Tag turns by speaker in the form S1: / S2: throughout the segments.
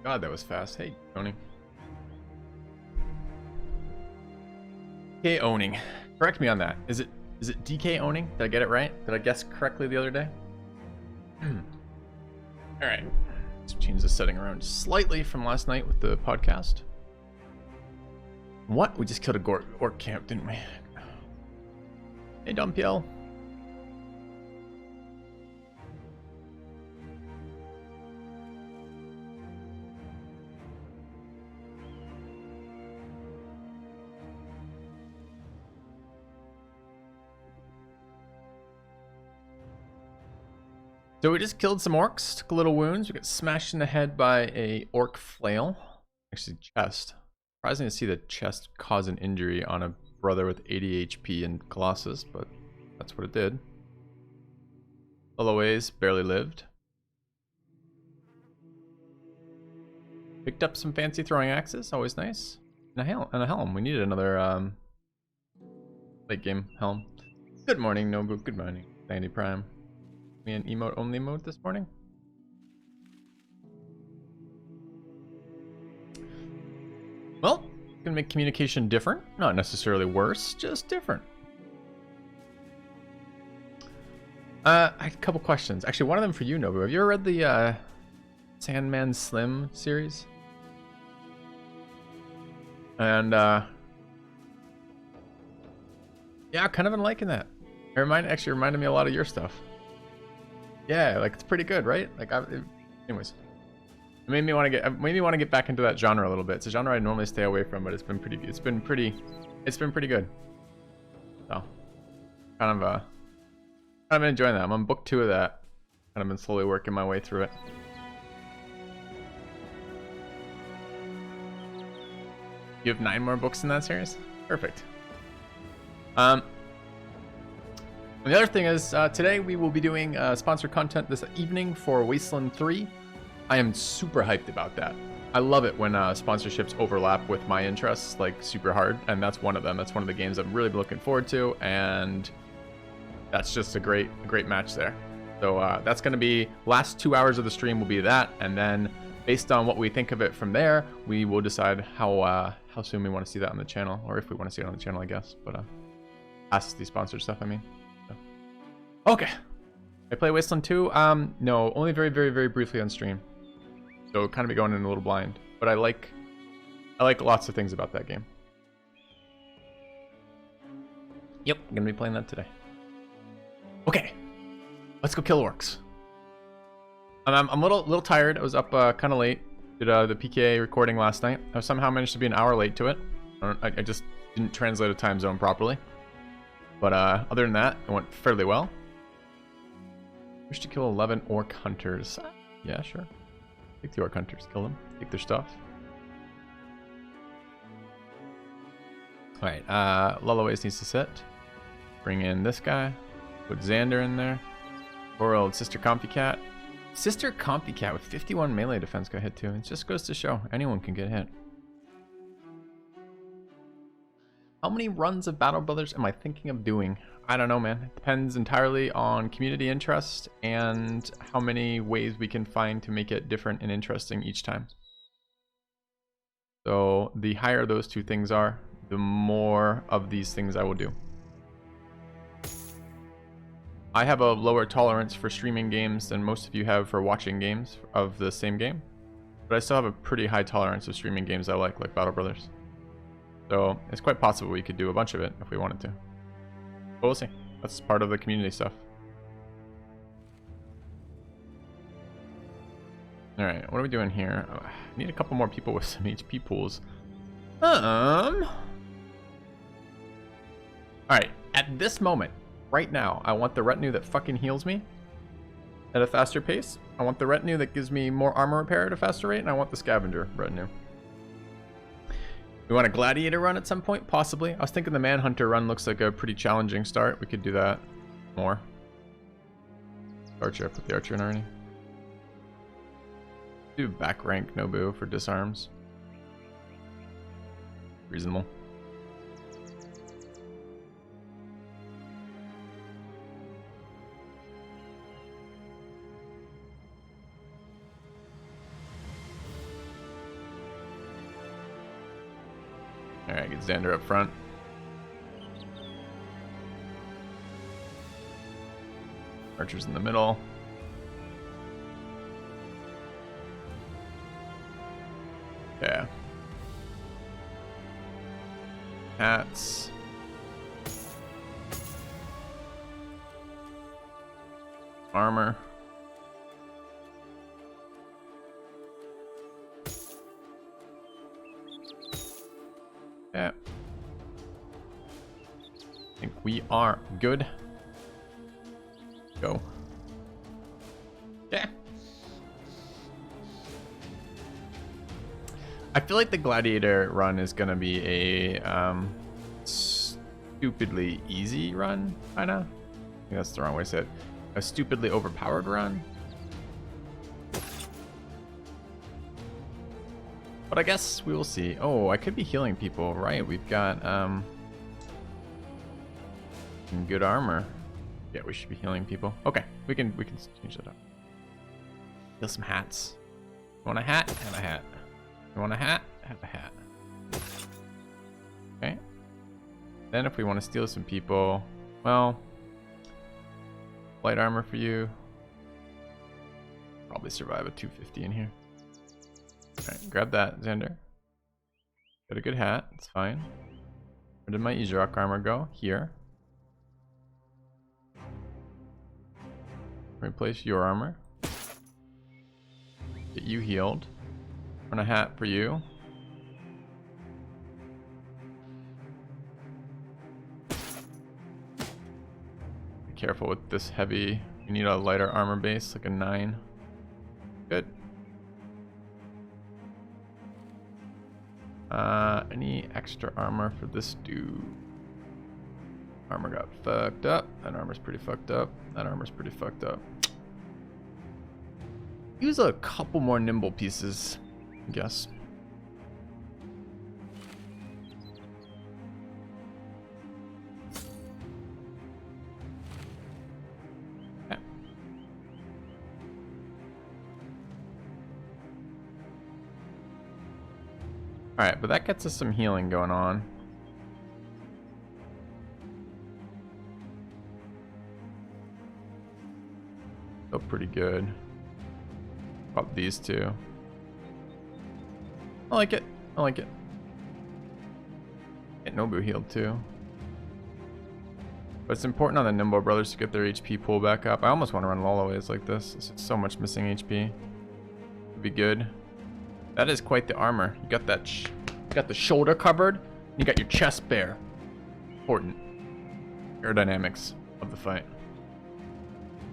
S1: God, that was fast. Hey, Tony. DK owning. Correct me on that. Is it DK owning? Did I get it right? Did I guess correctly the other day? All right. Let's change the setting around slightly from last night with the podcast. What? We just killed a orc camp, didn't we? Hey, Dumpiel. So we just killed some orcs, took a little wounds. We got smashed in the head by a orc flail. Actually, chest. Surprising to see the chest cause an injury on a brother with 80 HP and Colossus, but that's what it did. Eloise barely lived. Picked up some fancy throwing axes, always nice. And a helm. We needed another late game helm. Good morning, Nobu. Good morning, Sandy Prime. Me an emote only mode this morning. Well, gonna make communication different, not necessarily worse, just different. I had a couple questions. Actually, one of them for you, Nobu. Have you ever read the Sandman Slim series? And yeah, kind of been liking that. It actually reminded me a lot of your stuff. Yeah, like it's pretty good, right? Like, anyways, it made me want to get back into that genre a little bit. It's a genre I normally stay away from, but it's been pretty good. So, kind of been enjoying that. I'm on book 2 of that. Kind of been slowly working my way through it. You have 9 more books in that series? Perfect. And the other thing is, today we will be doing sponsored content this evening for Wasteland 3. I am super hyped about that. I love it when sponsorships overlap with my interests, like super hard, and that's one of them. That's one of the games I'm really looking forward to, and that's just a great match there. So that's going to be last 2 hours of the stream will be that, and then based on what we think of it from there, we will decide how soon we want to see that on the channel, or if we want to see it on the channel, I guess. But past the sponsored stuff, I mean. Okay. I play Wasteland 2? No, only very, very, very briefly on stream. So kind of be going in a little blind. But I like lots of things about that game. Yep, I'm gonna be playing that today. Okay. Let's go kill orcs. I'm a little tired. I was up kind of late. Did the PKA recording last night. I somehow managed to be an hour late to it. I just didn't translate a time zone properly. But other than that, it went fairly well. Wish to kill 11 orc hunters. Yeah, sure. Take the orc hunters, kill them, take their stuff. Alright, Lullaways needs to sit. Bring in this guy. Put Xander in there. Poor old Sister Compucat. Sister Compucat with 51 melee defense got hit too. It just goes to show anyone can get hit. How many runs of Battle Brothers am I thinking of doing? I don't know, man. It depends entirely on community interest and how many ways we can find to make it different and interesting each time. So the higher those two things are, the more of these things I will do. I have a lower tolerance for streaming games than most of you have for watching games of the same game. But I still have a pretty high tolerance of streaming games I like Battle Brothers. So it's quite possible we could do a bunch of it if we wanted to. But we'll see. That's part of the community stuff. Alright, what are we doing here? I need a couple more people with some HP pools. Alright, at this moment, right now, I want the retinue that fucking heals me at a faster pace. I want the retinue that gives me more armor repair at a faster rate, and I want the scavenger retinue. We want a gladiator run at some point, possibly. I was thinking the manhunter run looks like a pretty challenging start. We could do that more. Archer, I put the archer in already. Do back rank Nobu for disarms. Reasonable. Alright, get Xander up front. Archers in the middle. Yeah. Hats. Armor. Yeah. I think we are good. Go. Yeah. I feel like the gladiator run is gonna be a stupidly easy run, kinda. I think that's the wrong way to say it. A stupidly overpowered run. But I guess we will see. Oh, I could be healing people, right? We've got some good armor. Yeah, we should be healing people. Okay, we can change that up. Heal some hats. You want a hat? Have a hat. You want a hat? Have a hat. Okay. Then if we want to steal some people, well, light armor for you. Probably survive a 250 in here. Alright, grab that, Xander. Got a good hat, it's fine. Where did my Izrak armor go? Here. Replace your armor. Get you healed. Run a hat for you. Be careful with this heavy. You need a lighter armor base, like a 9. Good. Any extra armor for this dude? Armor got fucked up. That armor's pretty fucked up. That armor's pretty fucked up. Use a couple more nimble pieces, I guess. Yeah. Alright, but that gets us some healing going on. Feel pretty good. About these two. I like it. I like it. Get Nobu healed too. But it's important on the Nimble brothers to get their HP pull back up. I almost want to run Lolaways like this. There's so much missing HP. Would be good. That is quite the armor. You got that. You got the shoulder covered. You got your chest bare. Important. Aerodynamics of the fight.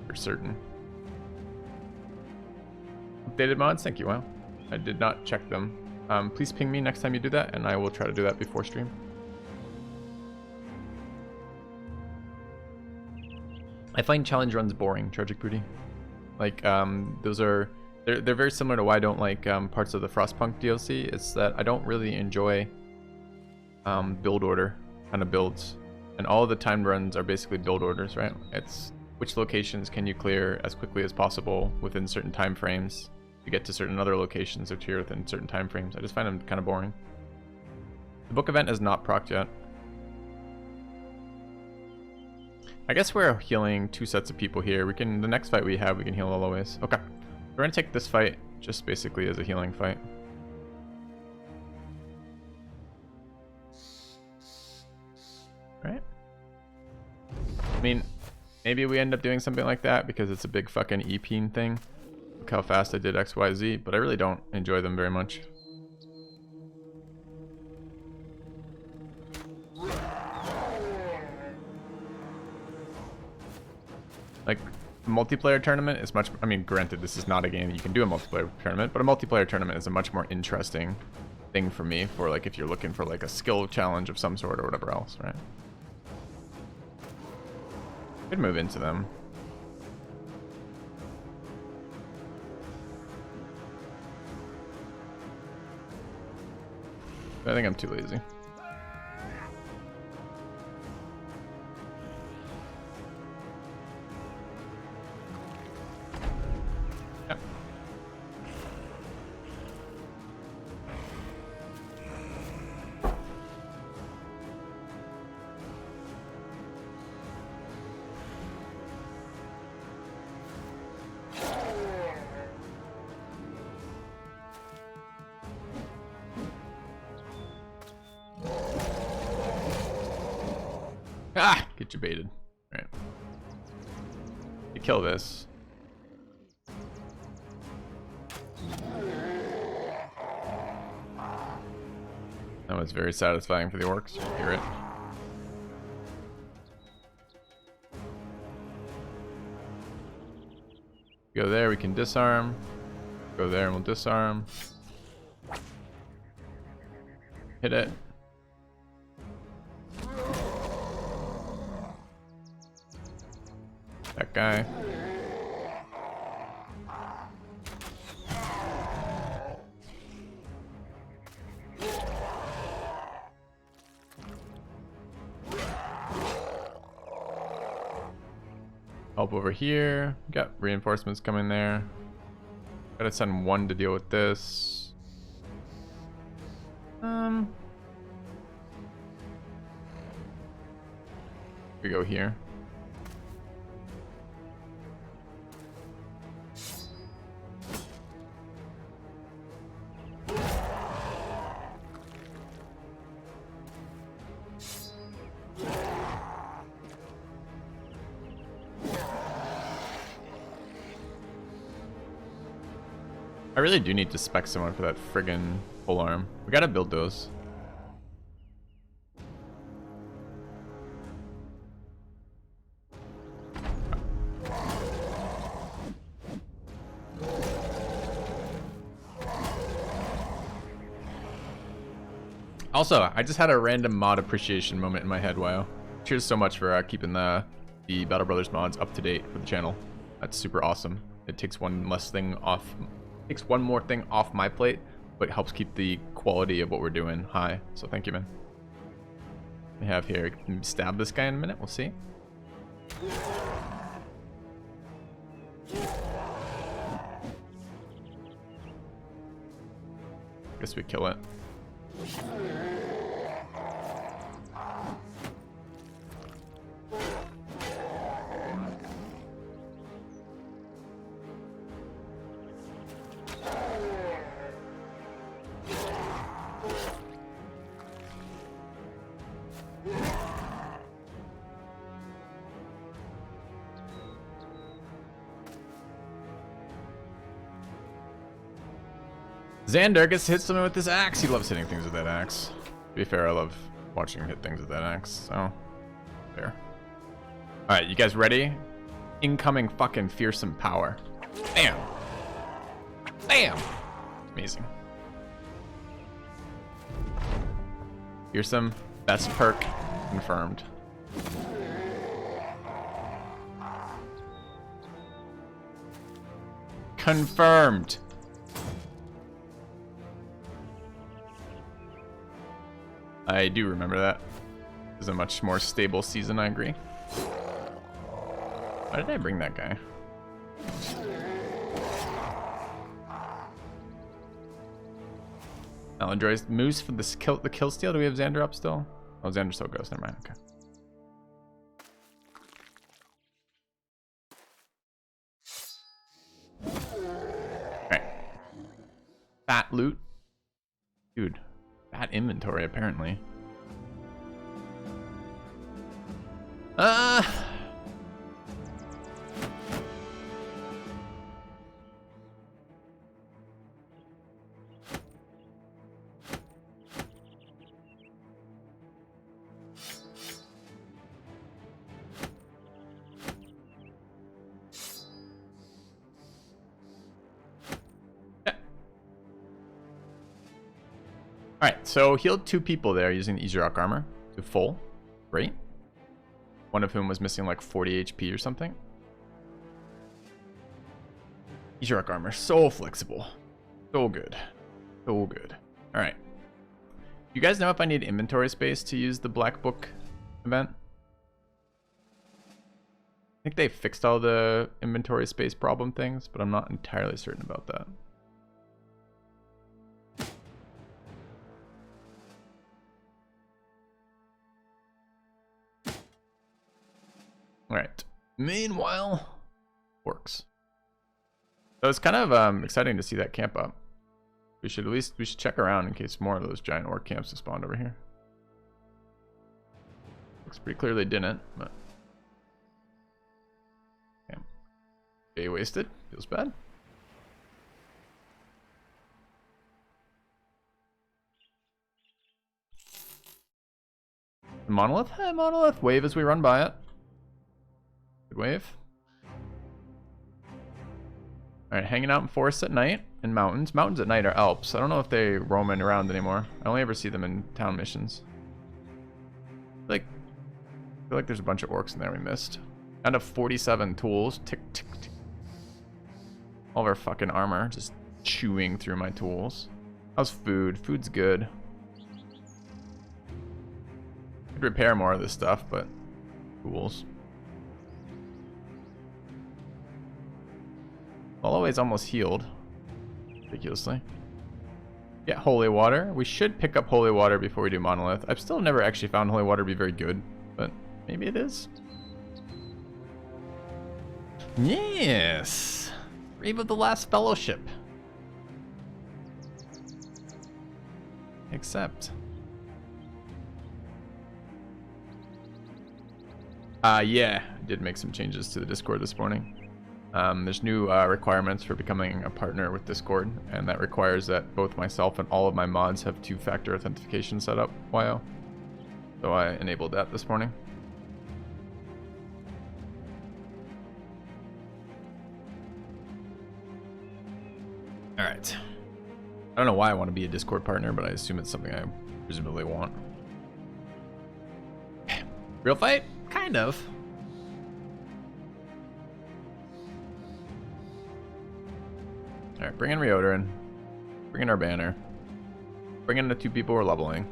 S1: For certain. Updated mods? Thank you, wow. I did not check them. Please ping me next time you do that, and I will try to do that before stream. I find challenge runs boring, Tragic Booty. Like, those are... They're very similar to why I don't like parts of the Frostpunk DLC. It's that I don't really enjoy build order kind of builds. And all of the timed runs are basically build orders, right? It's which locations can you clear as quickly as possible within certain time frames to get to certain other locations or tier within certain time frames. I just find them kind of boring. The book event is not procced yet. I guess we're healing 2 sets of people here. We can, the next fight we have, we can heal all the ways. Okay. We're gonna take this fight just basically as a healing fight. Right? I mean, maybe we end up doing something like that because it's a big fucking EP thing. Look how fast I did XYZ, but I really don't enjoy them very much. Like, a multiplayer tournament is much... I mean, granted, this is not a game that you can do a multiplayer tournament, but a multiplayer tournament is a much more interesting thing for me for, like, if you're looking for, like, a skill challenge of some sort or whatever else, right? Could move into them. I think I'm too lazy. Yeah. Ah! Get you baited. Alright. You kill this. That was very satisfying for the orcs. Hear it. Go there, we can disarm. Go there and we'll disarm. Hit it. That guy. Help over here. Got reinforcements coming there. Gotta send one to deal with this. We go here. I really do need to spec someone for that friggin' pole arm. We gotta build those. Also, I just had a random mod appreciation moment in my head. Wow. Cheers so much for keeping the Battle Brothers mods up to date for the channel. That's super awesome. It takes one more thing off my plate, but helps keep the quality of what we're doing high. So thank you, man. We have here, can we stab this guy in a minute? We'll see. Guess we kill it. Xander gets to hit someone with this axe. He loves hitting things with that axe. To be fair, I love watching him hit things with that axe, so fair. Alright, you guys ready? Incoming fucking fearsome power. Bam! Bam! Amazing. Fearsome, best perk, confirmed. Confirmed! I do remember that. This is a much more stable season, I agree. Why did I bring that guy? Malandroy's moose for the kill steal. Do we have Xander up still? Oh, Xander's so gross. Never mind. Okay. Alright. Fat loot. Dude. Bad inventory, apparently. Alright, so healed 2 people there using the Easy Rock armor to full. Great. One of whom was missing like 40 HP or something. Easy Rock armor, so flexible. So good. So good. Alright. You guys know if I need inventory space to use the Black Book event? I think they fixed all the inventory space problem things, but I'm not entirely certain about that. Alright. Meanwhile, works. So it's kind of exciting to see that camp up. We should check around in case more of those giant orc camps have spawned over here. Looks pretty clear they didn't, but... Okay. Day wasted. Feels bad. Monolith? Hey, monolith. Wave as we run by it. Good wave. Alright, hanging out in forests at night and mountains. Mountains at night are Alps. I don't know if they roaming around anymore. I only ever see them in town missions. I feel like there's a bunch of orcs in there we missed. Out of 47 tools. Tick, tick, tick. All of our fucking armor just chewing through my tools. How's food? Food's good. Could repair more of this stuff, but tools. Holloway's almost healed. Ridiculously. Get holy water. We should pick up holy water before we do monolith. I've still never actually found holy water to be very good, but maybe it is. Yes! Grave of the Last Fellowship. Accept. Yeah, I did make some changes to the Discord this morning. There's new requirements for becoming a partner with Discord, and that requires that both myself and all of my mods have two-factor authentication set up. Wow. So I enabled that this morning. Alright. I don't know why I want to be a Discord partner, but I assume it's something I presumably want. Real fight? Kind of. Alright, bring in Ryodarin. Bring in our banner. Bring in the two people we're leveling.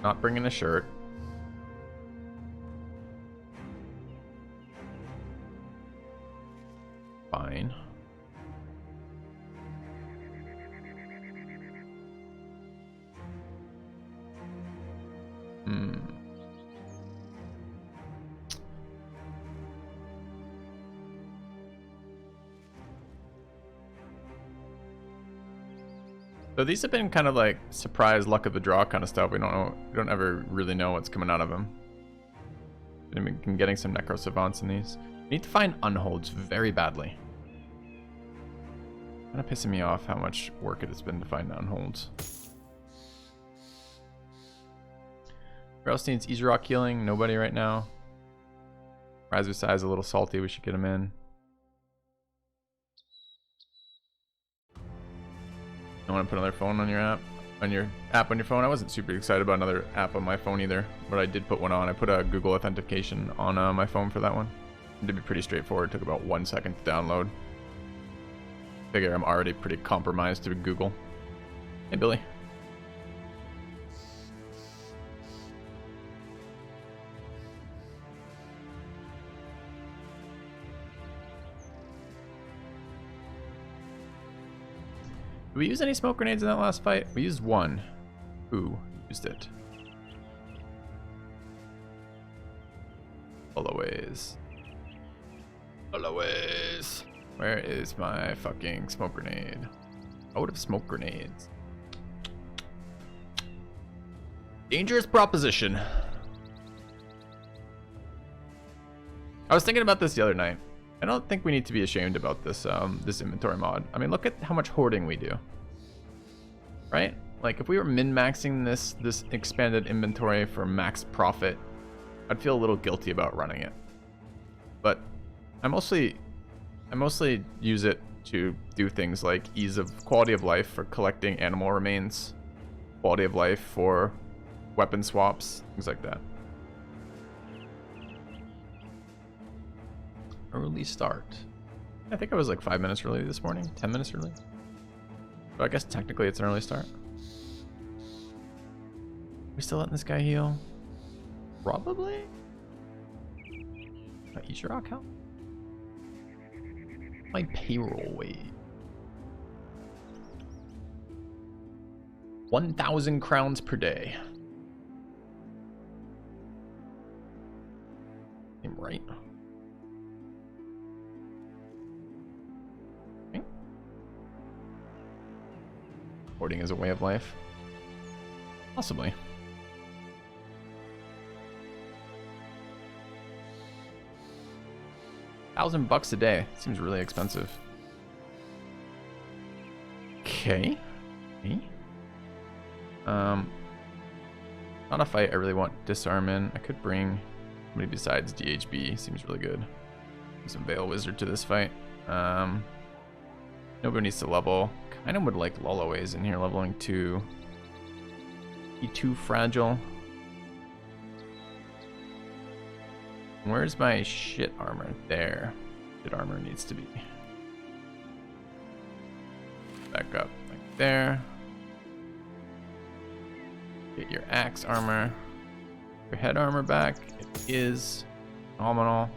S1: Not bringing a shirt. Fine. So these have been kind of like surprise luck of the draw kind of stuff. We don't ever really know what's coming out of them. I've been getting some Necro Savants in these. Need to find unholds very badly. Kind of pissing me off how much work it has been to find unholds. Who else needs Easy Rock healing? Nobody right now. Razusai is a little salty. We should get him in. You want to put another phone on your app? On your phone? I wasn't super excited about another app on my phone either, but I did put one on. I put a Google authentication on my phone for that one. It did be pretty straightforward. It took about 1 second to download. Figure I'm already pretty compromised to Google. Hey, Billy. Did we use any smoke grenades in that last fight? We used one. Who used it? Always. Always. Where is my fucking smoke grenade? Out of smoke grenades. Dangerous proposition. I was thinking about this the other night. I don't think we need to be ashamed about this this inventory mod. I mean, look at how much hoarding we do. Right? Like if we were min-maxing this expanded inventory for max profit, I'd feel a little guilty about running it. But I mostly use it to do things like ease of quality of life for collecting animal remains, quality of life for weapon swaps, things like that. Early start. I think I was like 5 minutes early this morning, 10 minutes early. So I guess technically it's an early start. We still letting this guy heal? Probably. My Easy Rock help? My payroll wage. 1,000 crowns per day. Seem right. Hoarding is a way of life. Possibly. $1,000 a day. Seems really expensive. Okay. Not a fight I really want disarm in. I could bring somebody besides DHB. Seems really good. Some Veil Wizard to this fight. Nobody needs to level. Kind of would like Lullaways in here, leveling 2. E2 fragile. Where's my shit armor? There. Shit armor needs to be. Back up like there. Get your axe armor. Your head armor back. It is phenomenal.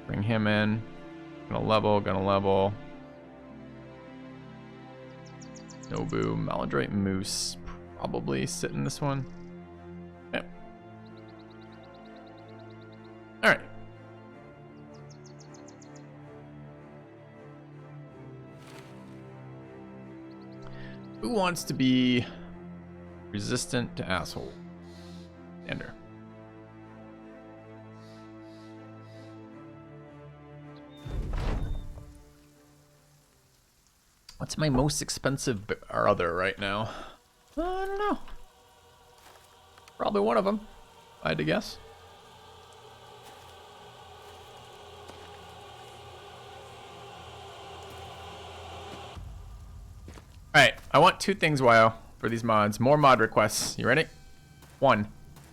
S1: Bring him in. Gonna level. Nobu, Maladroit Moose. Probably sit in this one. Yep. Alright. Who wants to be resistant to asshole? Ender. What's my most expensive or other right now? I don't know. Probably one of them, if I had to guess. Alright, I want 2 things, Wyo, for these mods. More mod requests. You ready? 1,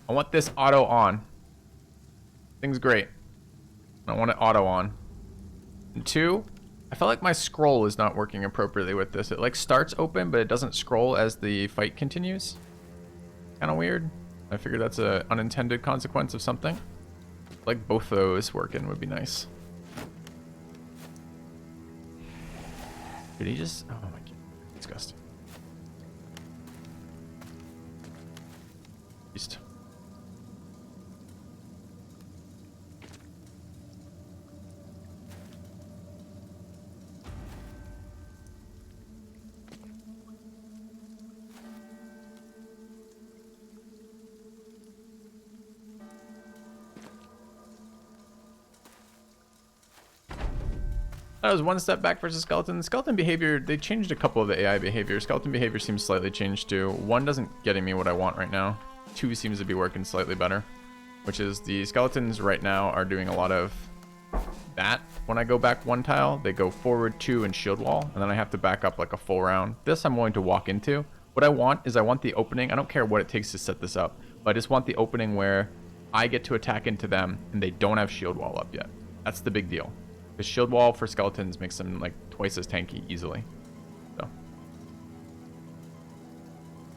S1: I want this auto on. Thing's great. I want it auto on. And 2, I felt like my scroll is not working appropriately with this. It like starts open, but it doesn't scroll as the fight continues. Kind of weird. I figured that's an unintended consequence of something. Like both those working would be nice. Did he just? Oh my god, disgusting. Beast. That was one step back versus skeleton. Skeleton behavior, they changed a couple of the AI behavior. Skeleton behavior seems slightly changed too. 1 doesn't getting me what I want right now. 2 seems to be working slightly better, which is the skeletons right now are doing a lot of that. When I go back 1 tile, they go forward 2 and shield wall, and then I have to back up like a full round. This I'm going to walk into. What I want is I want the opening. I don't care what it takes to set this up, but I just want the opening where I get to attack into them and they don't have shield wall up yet. That's the big deal. The shield wall for skeletons makes them like twice as tanky easily. So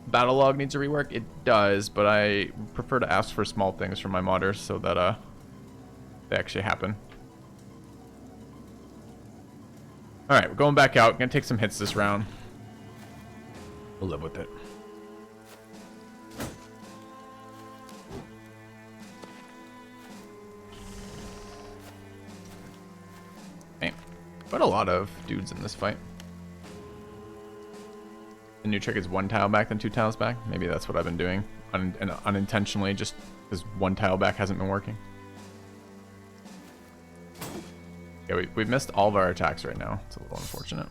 S1: battle log needs a rework. It does, but I prefer to ask for small things from my modders so that they actually happen. All right, we're going back out. Gonna take some hits this round. We'll live with it. But a lot of dudes in this fight. The new trick is 1 tile back, then 2 tiles back. Maybe that's what I've been doing unintentionally, just because 1 tile back hasn't been working. Yeah, we've missed all of our attacks right now. It's a little unfortunate.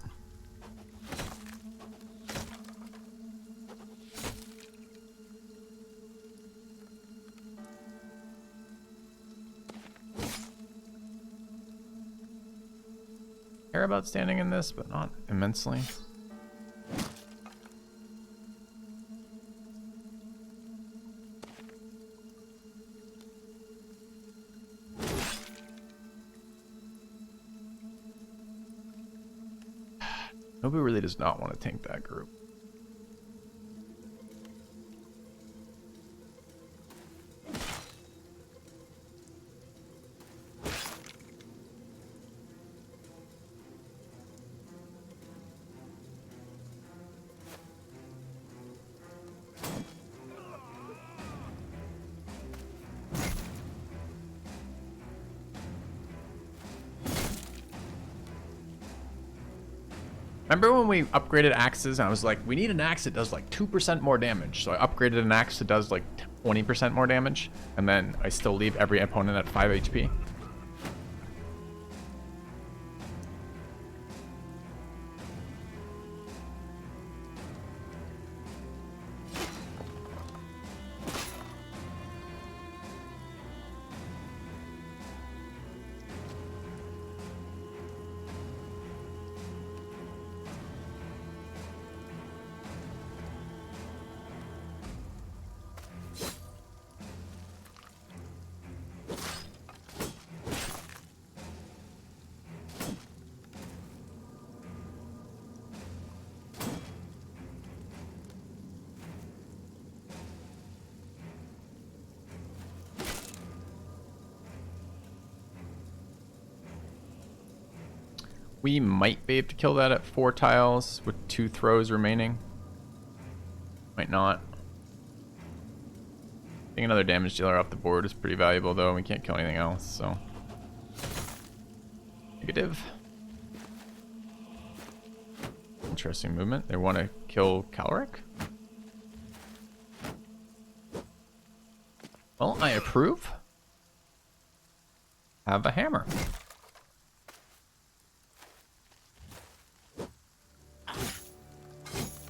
S1: Care about standing in this, but not immensely. Nobody really does not want to tank that group. Remember when we upgraded axes and I was like, we need an axe that does like 2% more damage. So I upgraded an axe that does like 20% more damage. And then I still leave every opponent at 5 HP. We might be able to kill that at 4 tiles with 2 throws remaining. Might not. Getting another damage dealer off the board is pretty valuable though. We can't kill anything else, so. Negative. Interesting movement. They want to kill Calric. Well, I approve. Have a hammer.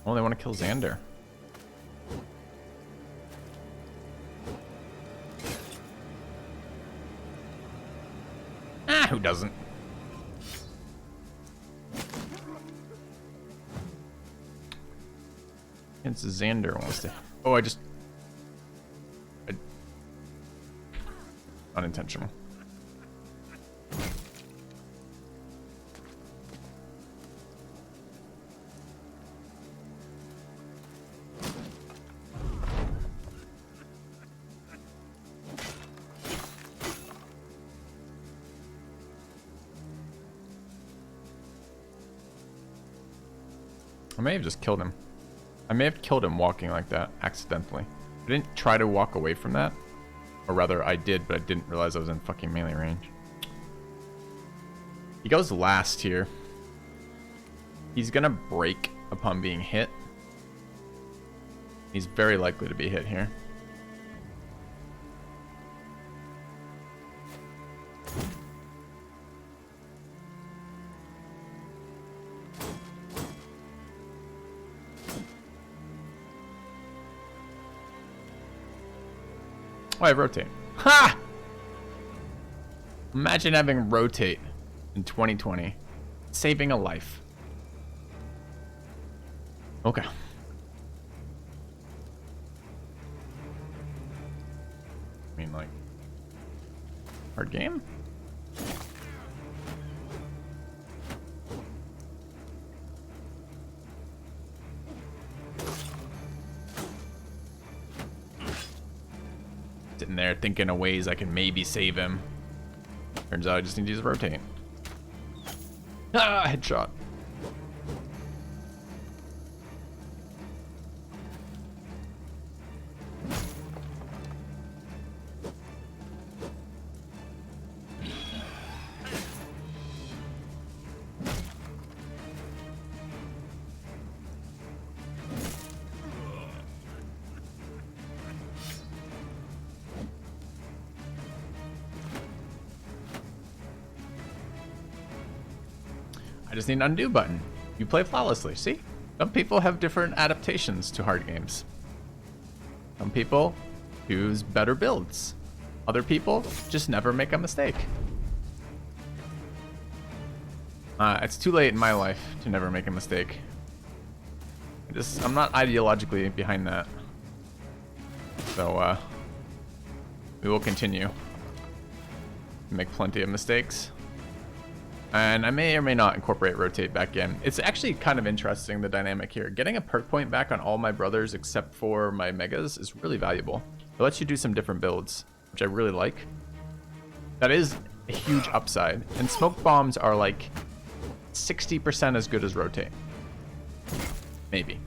S1: Oh, they want to kill Xander. Ah, who doesn't? It's Xander wants to. Oh, unintentional. I may have just killed him. I may have killed him walking like that accidentally. I didn't try to walk away from that. Or rather, I did, but I didn't realize I was in fucking melee range. He goes last here. He's gonna break upon being hit. He's very likely to be hit here. Oh, I have rotate. Ha! Imagine having rotate in 2020. Saving a life. Okay. I mean, like, hard game? Sitting there thinking of ways I can maybe save him. Turns out I just need to use rotate. Ah, headshot. I just need an undo button. You play flawlessly. See? Some people have different adaptations to hard games. Some people choose better builds. Other people just never make a mistake. It's too late in my life to never make a mistake. I'm not ideologically behind that. So, we will continue to make plenty of mistakes. And I may or may not incorporate rotate back in. It's actually kind of interesting, the dynamic here. Getting a perk point back on all my brothers except for my megas is really valuable. It lets you do some different builds, which I really like. That is a huge upside. And smoke bombs are like 60% as good as rotate. Maybe.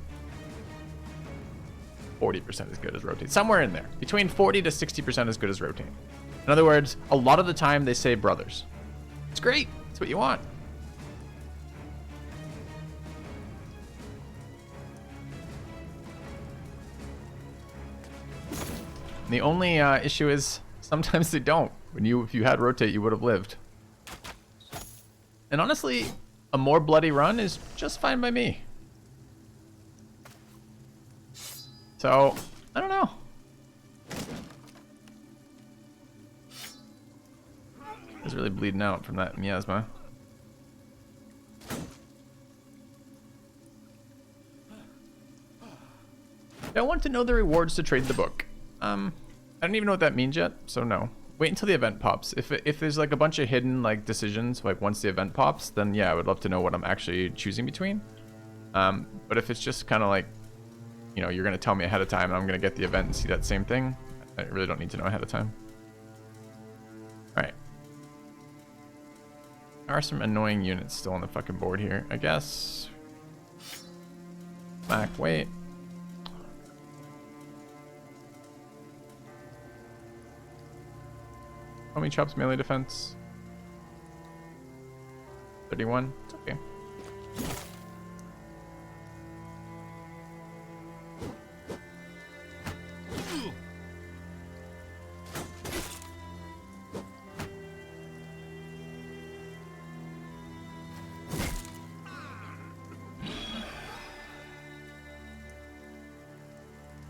S1: 40% as good as rotate. Somewhere in there. Between 40 to 60% as good as rotate. In other words, a lot of the time they say brothers. It's great. That's what you want. And the only issue is sometimes they don't. If you had rotate, you would have lived. And honestly, a more bloody run is just fine by me. So, I don't know. He's really bleeding out from that miasma. I want to know the rewards to trade the book. I don't even know what that means yet, so no. Wait until the event pops. If there's like a bunch of hidden like decisions, like once the event pops, then yeah, I would love to know what I'm actually choosing between. But if it's just kind of like, you know, you're gonna tell me ahead of time and I'm gonna get the event and see that same thing, I really don't need to know ahead of time. All right. There are some annoying units still on the fucking board here, I guess. Back, wait. How many chops melee defense? 31. It's okay.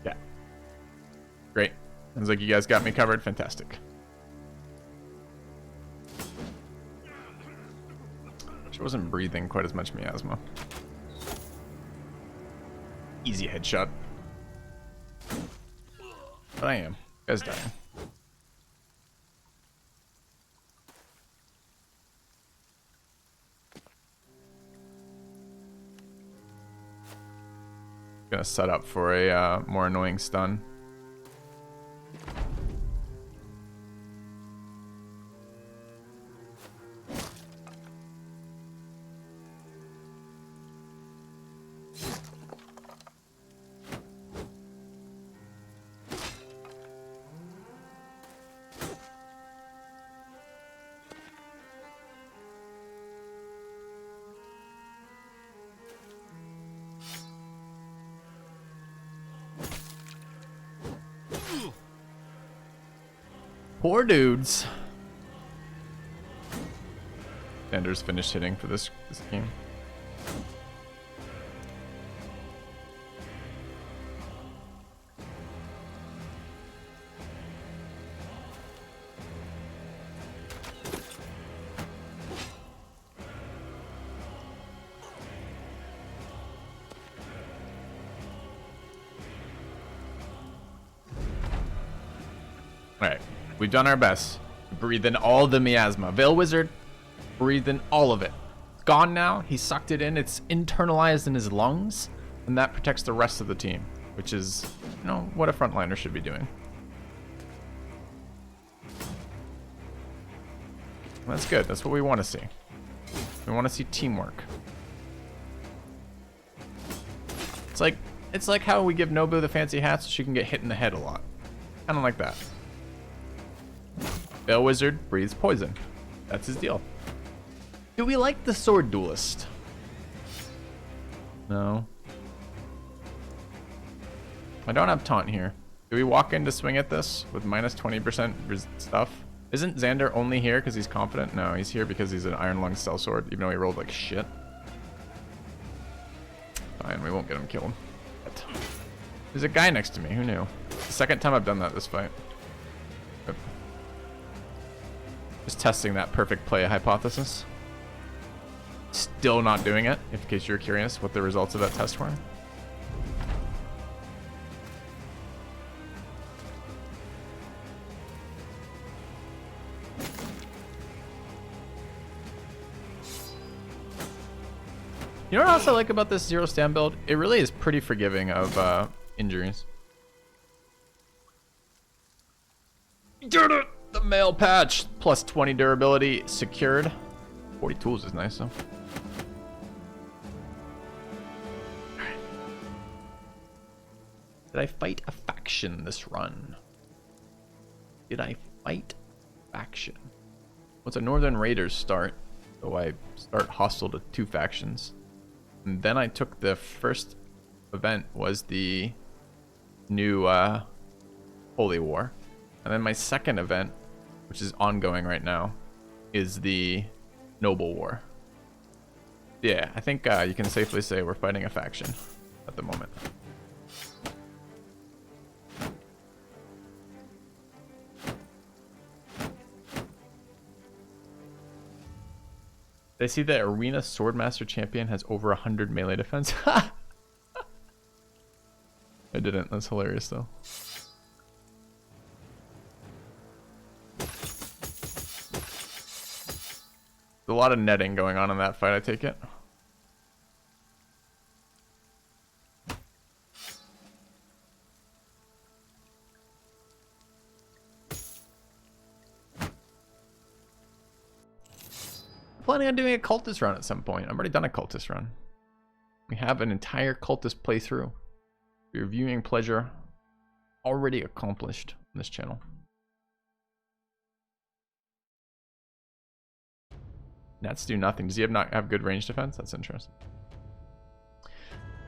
S1: Yeah. Great. Sounds like you guys got me covered. Fantastic. She wasn't breathing quite as much miasma. Easy headshot. But I am. You guys dying. Gonna set up for a more annoying stun. Poor dudes. Sanders finished hitting for this game. Alright, we've done our best. Breathe in all the miasma. Veil Wizard, breathe in all of it. It's gone now. He sucked it in. It's internalized in his lungs. And that protects the rest of the team. Which is, you know, what a frontliner should be doing. That's good. That's what we want to see. We want to see teamwork. It's like how we give Nobu the fancy hat so she can get hit in the head a lot. Kind of like that. Veil Wizard breathes poison. That's his deal. Do we like the sword duelist? No. I don't have taunt here. Do we walk in to swing at this with minus 20% stuff? Isn't Xander only here because he's confident? No, he's here because he's an Iron Lung sellsword, even though he rolled like shit. Fine, we won't get him killed. But there's a guy next to me. Who knew? It's the second time I've done that this fight. But just testing that perfect play hypothesis. Still not doing it, in case you're curious what the results of that test were. You know what else I like about this zero stand build? It really is pretty forgiving of injuries. Did it! The mail patch, plus 20 durability secured. 40 tools is nice though. Alright. Did I fight a faction this run? Did I fight faction? What's a Northern Raiders start? So I start hostile to 2 factions. And then I took the first event was the new Holy War. And then my second event, which is ongoing right now, is the Noble War. Yeah, I think you can safely say we're fighting a faction at the moment. They see that Arena Swordmaster Champion has over 100 melee defense. I didn't. That's hilarious, though. There's a lot of netting going on in that fight, I take it. Planning on doing a cultist run at some point. I've already done a cultist run. We have an entire cultist playthrough. Your viewing pleasure already accomplished on this channel. Nats do nothing. Does he not have good range defense? That's interesting.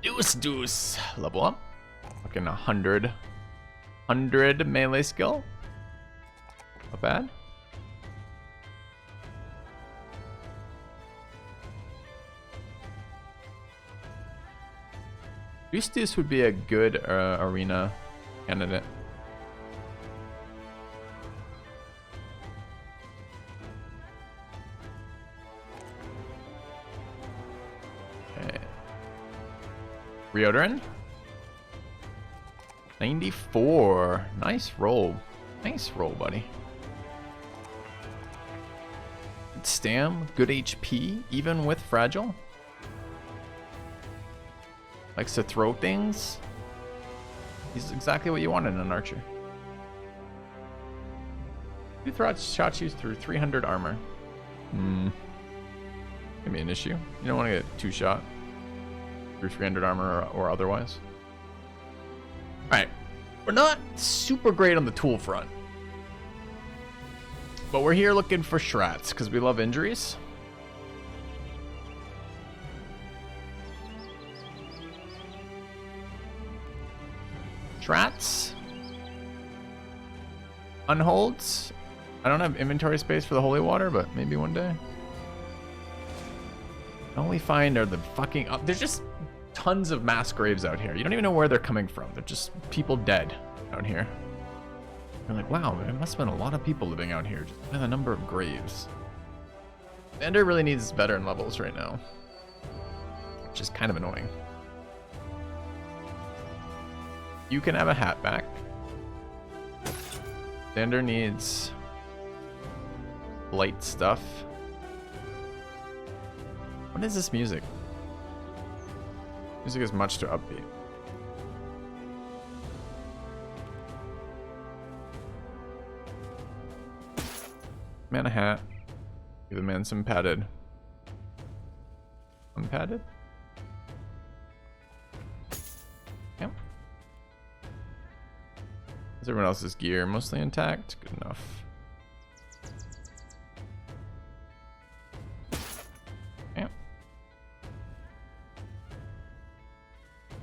S1: Deuce. Level up. Fucking 100 melee skill. Not bad. Deuce would be a good arena candidate. Okay. Ryodoran? 94. Nice roll. Nice roll, buddy. Good stam, good HP, even with fragile. Likes to throw things. He's exactly what you want in an archer. Two shot you through 300 armor. Gonna be an issue. You don't want to get two shot through 300 armor or otherwise. Alright. We're not super great on the tool front. But we're here looking for shrats because we love injuries. Shrats. Unholds. I don't have inventory space for the holy water, but maybe one day. All we find are the fucking... there's just tons of mass graves out here. You don't even know where they're coming from. They're just people dead out here. You're like, wow, there must have been a lot of people living out here just by the number of graves. Ender really needs veteran levels right now, which is kind of annoying. You can have a hat back. Xander needs light stuff. What is this music? Music is much too upbeat. Man a hat. Give the man some padded. Unpadded? Yep. Is everyone else's gear mostly intact? Good enough. Yep.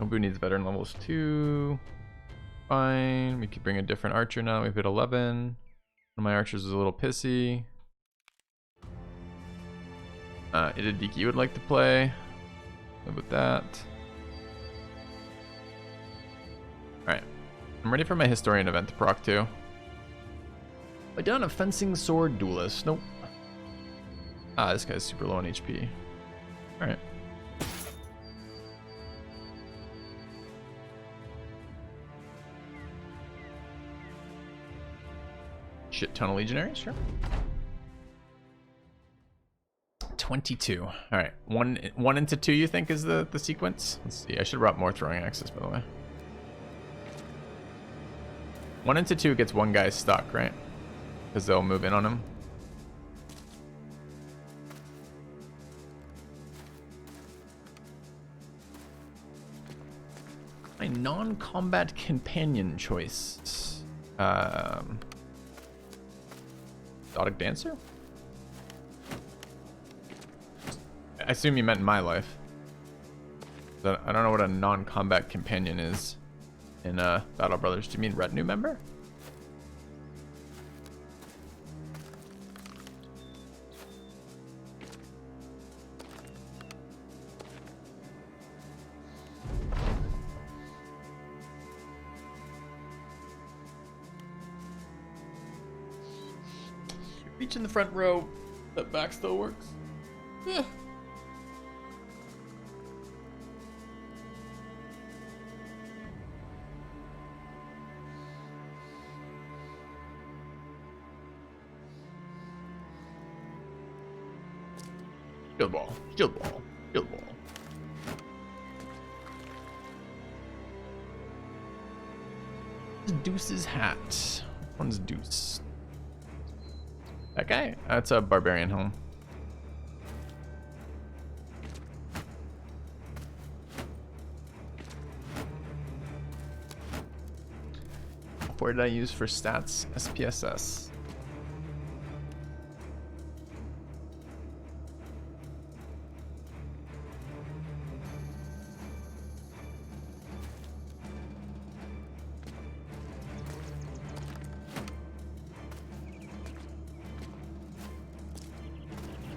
S1: Nobu needs veteran levels 2. Fine. We could bring a different archer now. We've hit 11. One of my archers is a little pissy. Itadiki would like to play. Live with that. Alright. I'm ready for my historian event to proc too. I done a fencing sword duelist. Nope. Ah, this guy's super low on HP. Alright. Shit ton of legionaries, sure. 22. Alright. One into 2 you think is the sequence? Let's see. I should have brought more throwing axes, by the way. 1 into 2 gets one guy stuck, right? Because they'll move in on him. My non-combat companion choice. Exotic dancer? I assume you meant in my life. I don't know what a non-combat companion is in Battle Brothers. Do you mean retinue member? Reach in the front row. That back still works. Yeah. Shield ball. Shield ball. Shield ball. Deuce's hat. Which one's Deuce? That guy? That's a barbarian helm. What did I use for stats? SPSS.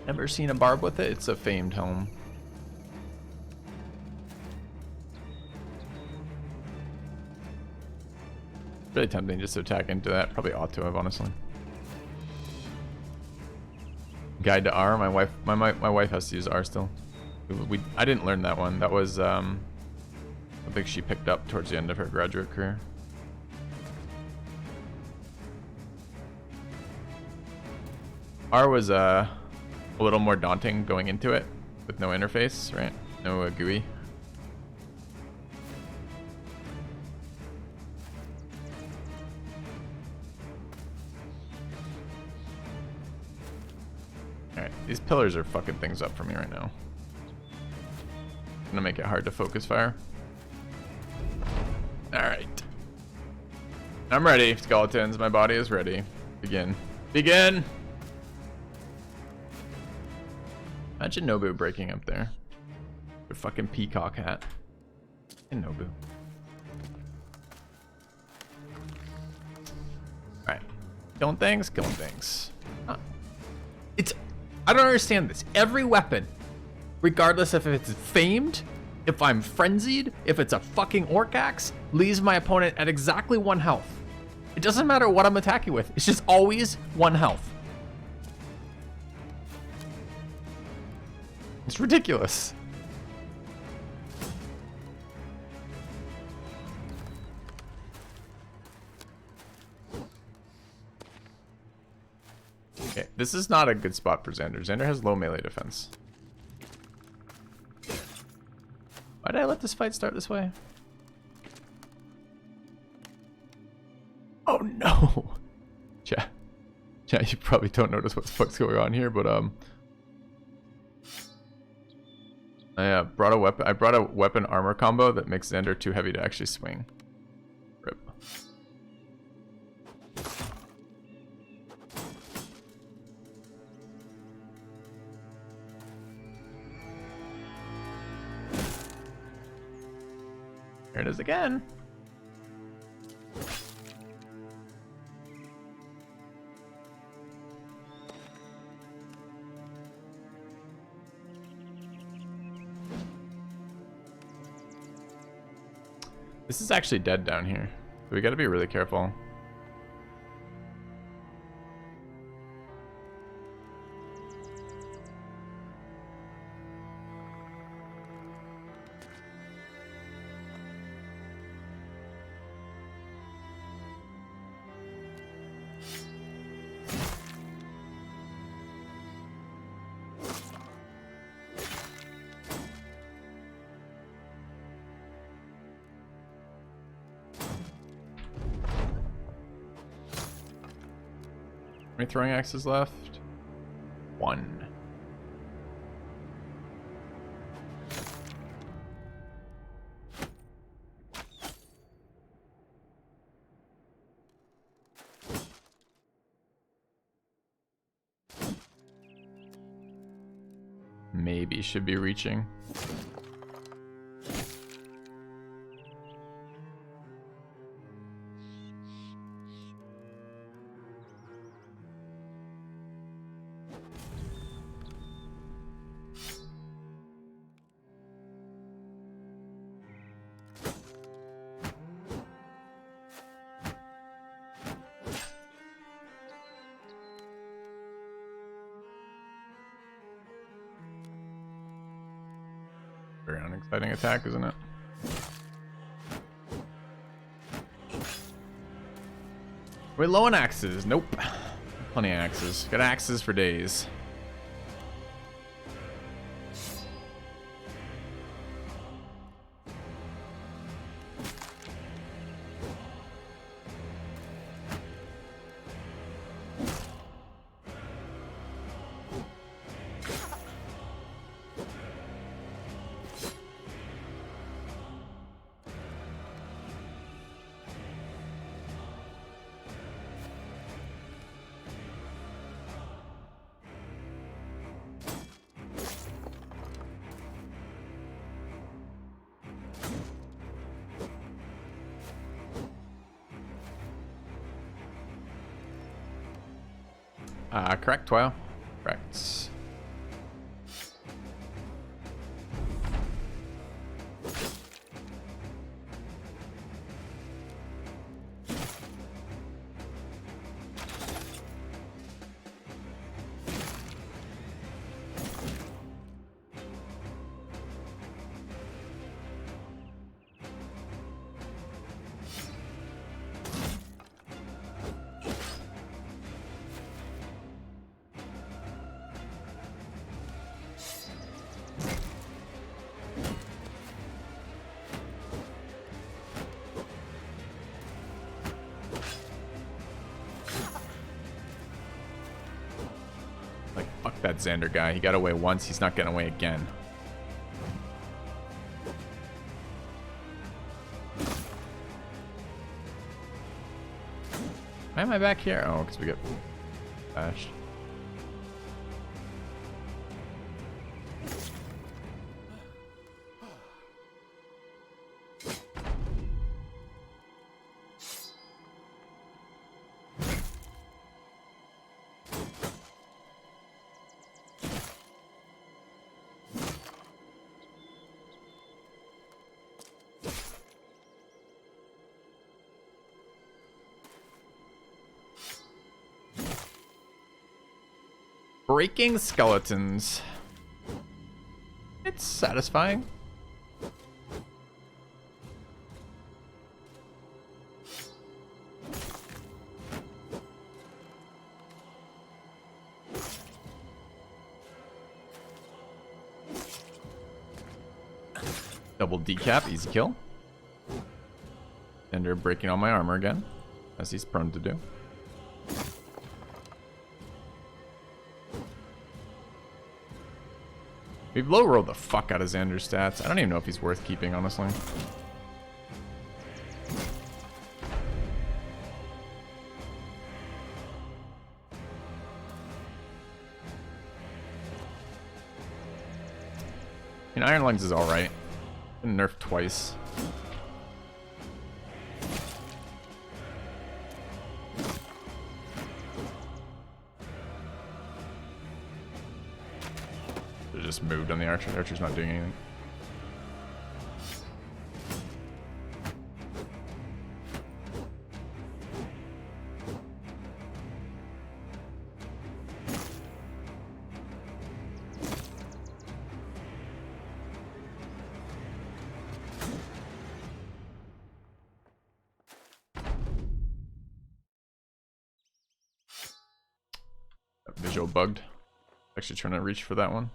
S1: Never seen a barb with it. It's a famed helm. Really tempting just to attack into that. Probably ought to have, honestly. Guide to R. My wife has to use R still. I didn't learn that one. That was I think she picked up towards the end of her graduate career. R was a little more daunting going into it with no interface, right? No GUI. Alright, these pillars are fucking things up for me right now. Gonna make it hard to focus fire. Alright. I'm ready, skeletons. My body is ready. Begin. Begin! Imagine Nobu breaking up there. Your fucking peacock hat. And Nobu. Alright. Killing things, killing things. I don't understand this. Every weapon, regardless if it's famed, if I'm frenzied, if it's a fucking orc axe, leaves my opponent at exactly 1 health. It doesn't matter what I'm attacking with. It's just always 1 health. It's ridiculous. Okay, this is not a good spot for Xander. Xander has low melee defense. Why did I let this fight start this way? Oh no! Chat, you probably don't notice what the fuck's going on here, but I brought a weapon. I brought a weapon armor combo that makes Xander too heavy to actually swing. Rip. Here it is again. This is actually dead down here, so we gotta be really careful. How many throwing axes left? 1. Maybe should be reaching. Very unexciting attack, isn't it? We're low on axes. Nope. Plenty of axes. Got axes for days. Correct, Toil. Correct. Fuck that Xander guy. He got away once. He's not getting away again. Why am I back here? Oh, because we get bashed. Breaking skeletons. It's satisfying. Double decap, easy kill. And they're breaking all my armor again, as he's prone to do. We've low rolled the fuck out of Xander's stats. I don't even know if he's worth keeping, honestly. I mean, Iron Lungs is alright. Been nerfed twice. Just moved on the archer. The archer's not doing anything. Visual bugged. Actually trying to reach for that one.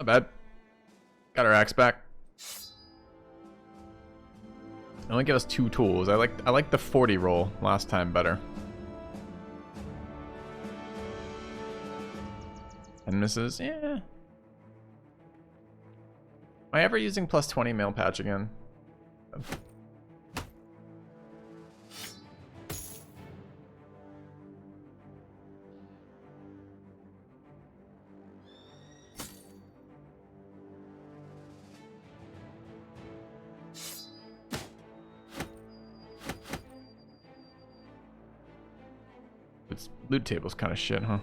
S1: bad. Got our axe back. They only give us 2 tools. I like the 40 roll last time better. And misses, yeah. Am I ever using plus 20 mail patch again? This loot table's kind of shit, huh?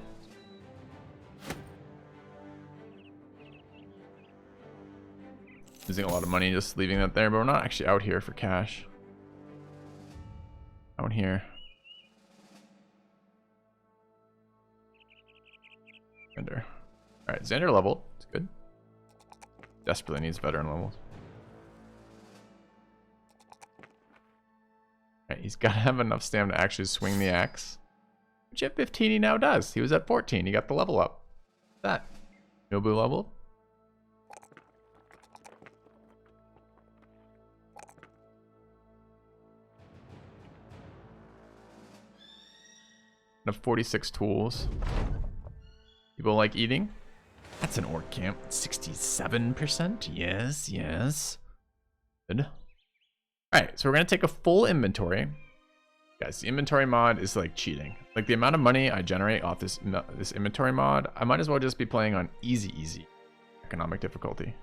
S1: Losing a lot of money just leaving that there, but we're not actually out here for cash. Out here. Xander. Alright, Xander leveled. It's good. Desperately needs veteran levels. Alright, he's got to have enough stamina to actually swing the axe. Which at 15 he now does. He was at 14. He got the level up. That. Nobu leveled. Of 46 tools. People like eating. That's an orc camp. 67%. Yes, yes. Good. Alright, so we're going to take a full inventory. Guys, the inventory mod is like cheating. Like the amount of money I generate off this inventory mod, I might as well just be playing on easy economic difficulty.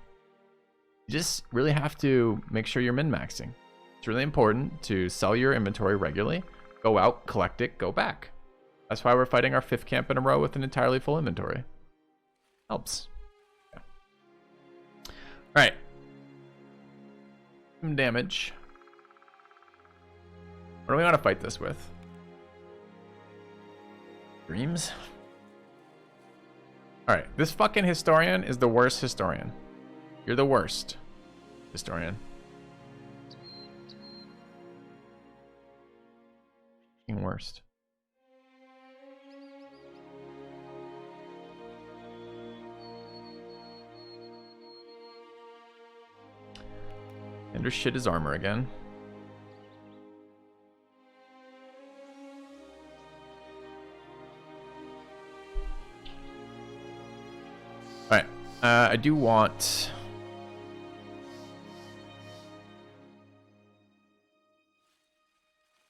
S1: You just really have to make sure you're min-maxing. It's really important to sell your inventory regularly. Go out, collect it, go back. That's why we're fighting our 5th camp in a row with an entirely full inventory. Helps. Yeah. Alright. Some damage. What do we want to fight this with? Dreams? Alright, this fucking historian is the worst historian. You're the worst historian. Worst. Ender shit his armor again. Alright. I do want...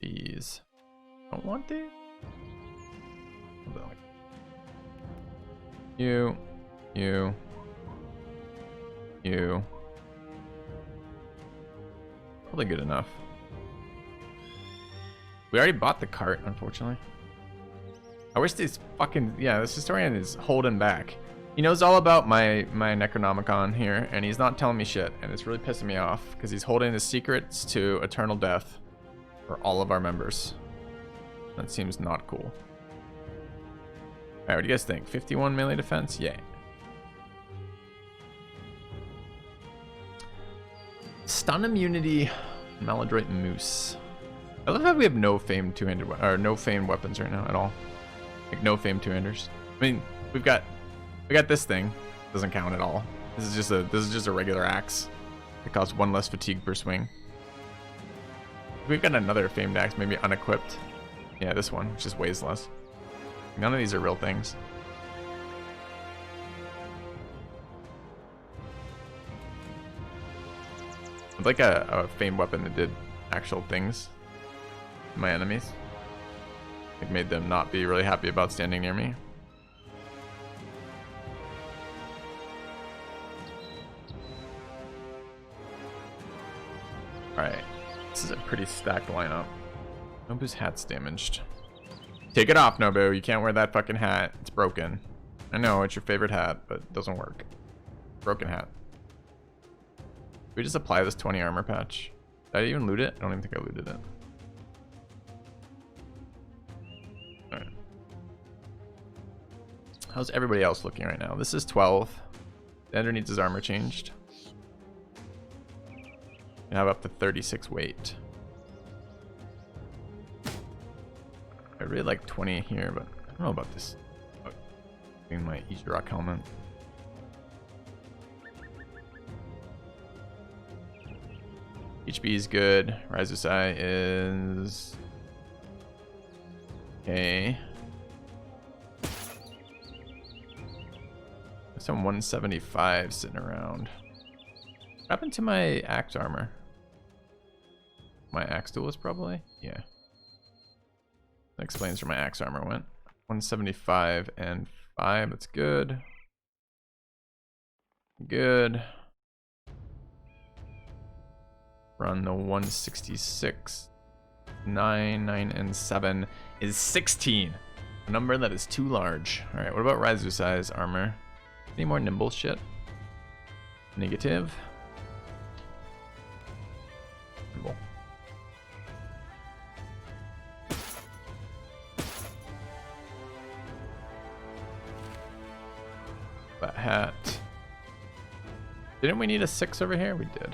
S1: these. I don't want these. You. Probably good enough. We already bought the cart, unfortunately. I wish this fucking... yeah, this historian is holding back. He knows all about my Necronomicon here, and he's not telling me shit, and it's really pissing me off, because he's holding his secrets to eternal death for all of our members. That seems not cool. Alright, what do you guys think? 51 melee defense? Yay. Stun immunity, Maladroit Moose. I love how we have no famed two-handed or no famed weapons right now at all. Like no famed two-handers. I mean, we got this thing. Doesn't count at all. This is just a regular axe. It costs 1 less fatigue per swing. We've got another famed axe, maybe unequipped. Yeah, this one, which just weighs less. None of these are real things. I'd like a famed weapon that did actual things to my enemies. It made them not be really happy about standing near me. Alright, this is a pretty stacked lineup. Nobu's hat's damaged. Take it off, Nobu. You can't wear that fucking hat. It's broken. I know, it's your favorite hat, but it doesn't work. Broken hat. Did we just apply this 20 armor patch? Did I even loot it? I don't even think I looted it. Alright. How's everybody else looking right now? This is 12. Ender needs his armor changed. You have up to 36 weight. I really like 20 here, but I don't know about this. Being my Easy Rock helmet. HB is good. Raizusai is okay. There's some 175 sitting around. What happened to my axe armor? My axe duelist probably? Yeah. That explains where my axe armor went. 175 and 5, that's good. Good. Run the 166. 9, 9, and 7 is 16. A number that is too large. Alright, what about Raizusai's armor? Any more nimble shit? Negative. Nimble. That hat. Didn't we need a 6 over here? We did.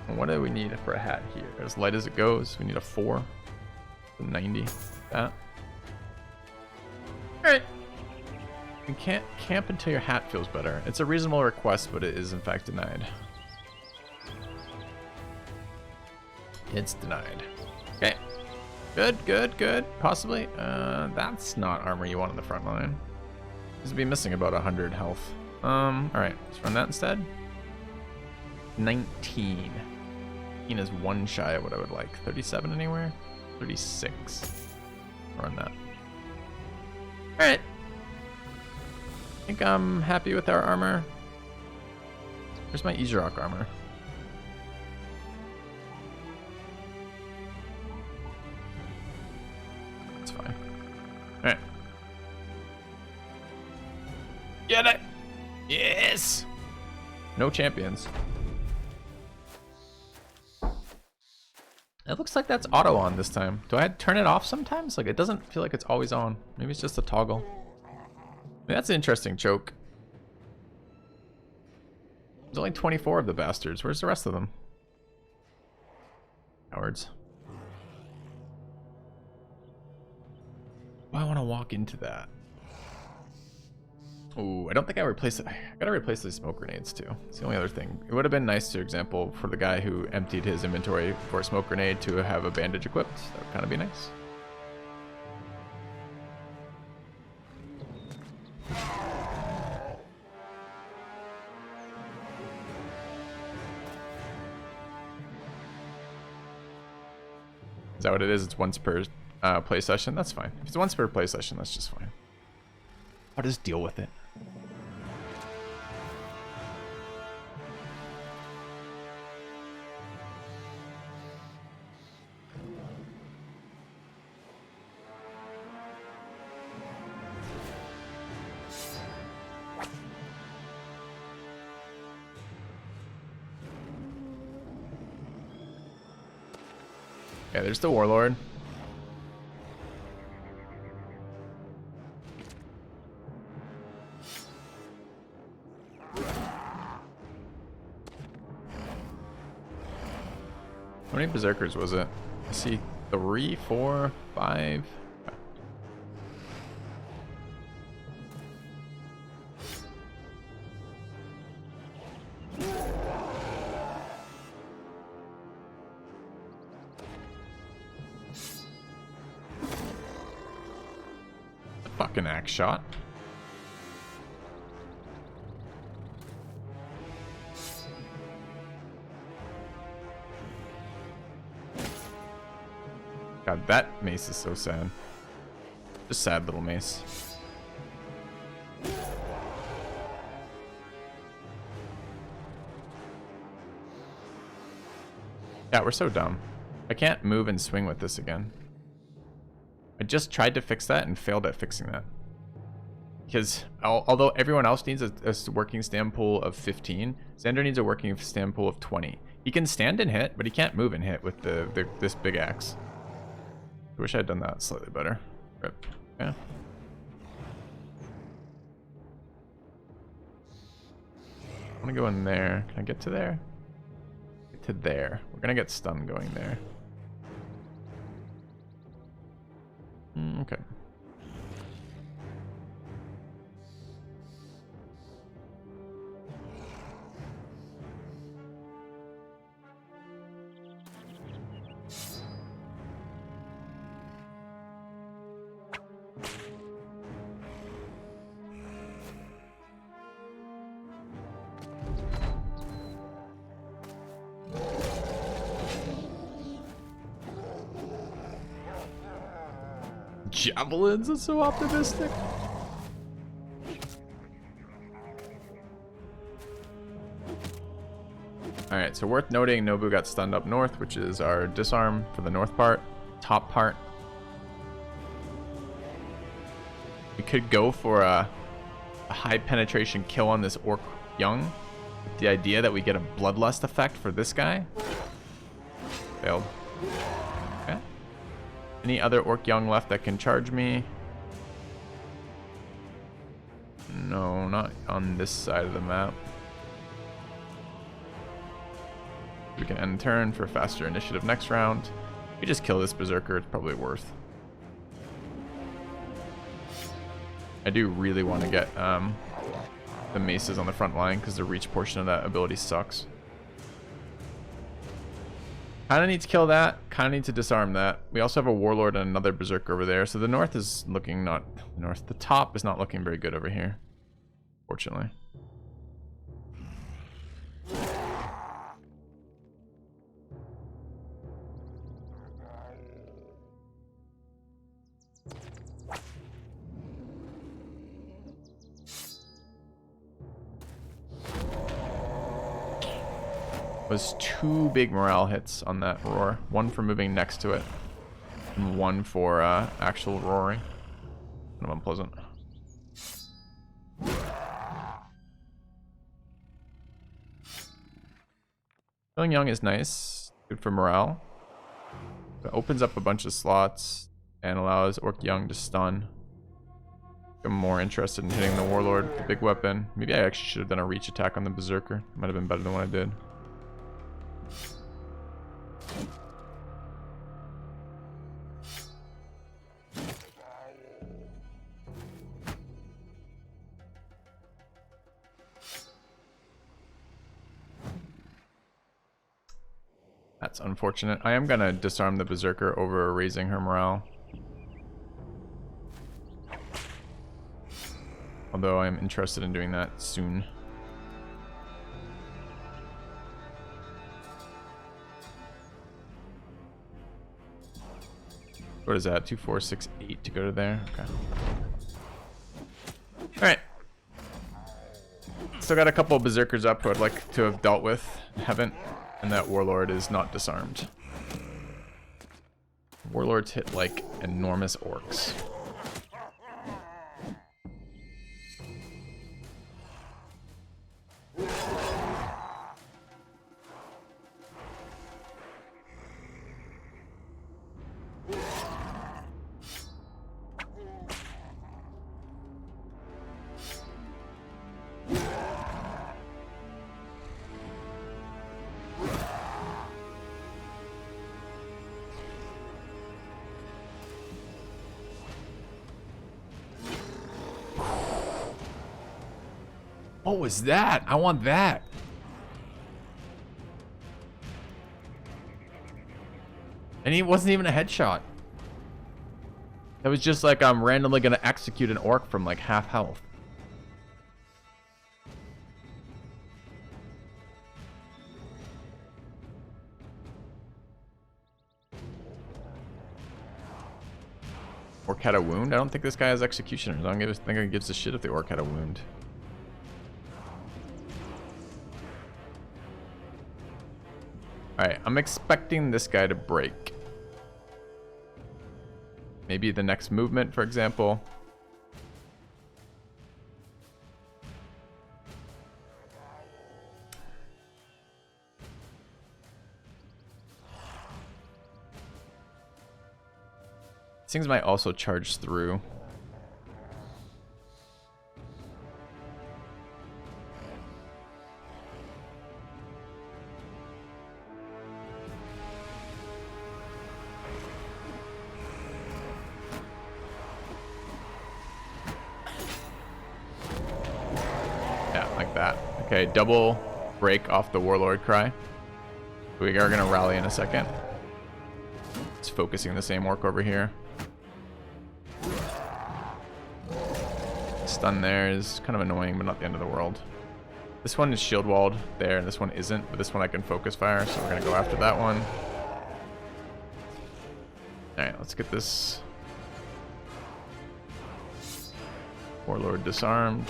S1: And what do we need for a hat here? As light as it goes, we need a 4. A 90. That. Alright. You can't camp until your hat feels better. It's a reasonable request, but it is in fact denied. It's denied. Okay. Good, good, good. Possibly. That's not armor you want on the front line. This would be missing about 100 health. Alright, let's run that instead. 19. 19 is one shy of what I would like. 37 anywhere? 36. Run that. Alright. I think I'm happy with our armor. Where's my Izurok armor? That's fine. Alright. Get it! Yes! No champions. It looks like that's auto on this time. Do I turn it off sometimes? Like, it doesn't feel like it's always on. Maybe it's just a toggle. That's an interesting choke. There's only 24 of the bastards. Where's the rest of them? Cowards. Oh, I want to walk into that. Ooh, I don't think I replaced it. I gotta replace the smoke grenades too. It's the only other thing. It would have been nice, for example, for the guy who emptied his inventory for a smoke grenade to have a bandage equipped. That would kind of be nice. Is that what it is? It's once per play session? That's fine. If it's once per play session, that's just fine. I'll just deal with it. Yeah, there's the warlord. How many berserkers was it? I see 3, 4, 5. Fucking axe shot. God, that mace is so sad. Just sad little mace. Yeah, we're so dumb. I can't move and swing with this again. I just tried to fix that and failed at fixing that. Because although everyone else needs a working stand pool of 15, Xander needs a working stand pool of 20. He can stand and hit, but he can't move and hit with this big axe. I wish I had done that slightly better. Rip. Yeah. I want to go in there. Can I get to there? Get to there. We're going to get stunned going there. Okay. Javelins are so optimistic. Alright, so worth noting, Nobu got stunned up north, which is our disarm for the north part, top part. We could go for a high penetration kill on this Orc Young, with the idea that we get a Bloodlust effect for this guy. Failed. Okay. Any other Orc Young left that can charge me? No, not on this side of the map. We can end turn for faster initiative next round. We just kill this Berserker, it's probably worth. I do really want to get the maces on the front line because the reach portion of that ability sucks. Kind of need to kill that, kind of need to disarm that. We also have a Warlord and another Berserker over there, so the north is looking not... north, the top is not looking very good over here, fortunately. Was 2 big morale hits on that roar. 1 for moving next to it, and 1 for actual roaring. Kind of unpleasant. Killing Young is nice. Good for morale. It opens up a bunch of slots and allows Orc Young to stun. I'm more interested in hitting the Warlord with the big weapon. Maybe I actually should have done a reach attack on the Berserker. Might have been better than what I did. That's unfortunate. I am gonna disarm the Berserker over raising her morale. Although I am interested in doing that soon. What is that? 2, 4, 6, 8 to go to there? Okay. Alright. Still got a couple of Berserkers up who I'd like to have dealt with. Haven't. And that Warlord is not disarmed. Warlords hit like enormous orcs. What was that? I want that. And he wasn't even a headshot. That was just like I'm randomly gonna execute an orc from like half health. Orc had a wound? I don't think this guy has executioners. I don't think he gives a shit if the orc had a wound. Alright, I'm expecting this guy to break. Maybe the next movement, for example. These things might also charge through. Okay, double break off the Warlord cry. We are gonna rally in a second. It's focusing the same orc over here. Stun there is kind of annoying, but not the end of the world. This one is shield walled there, and this one isn't, but this one I can focus fire, so we're gonna go after that one. Alright, let's get this Warlord disarmed.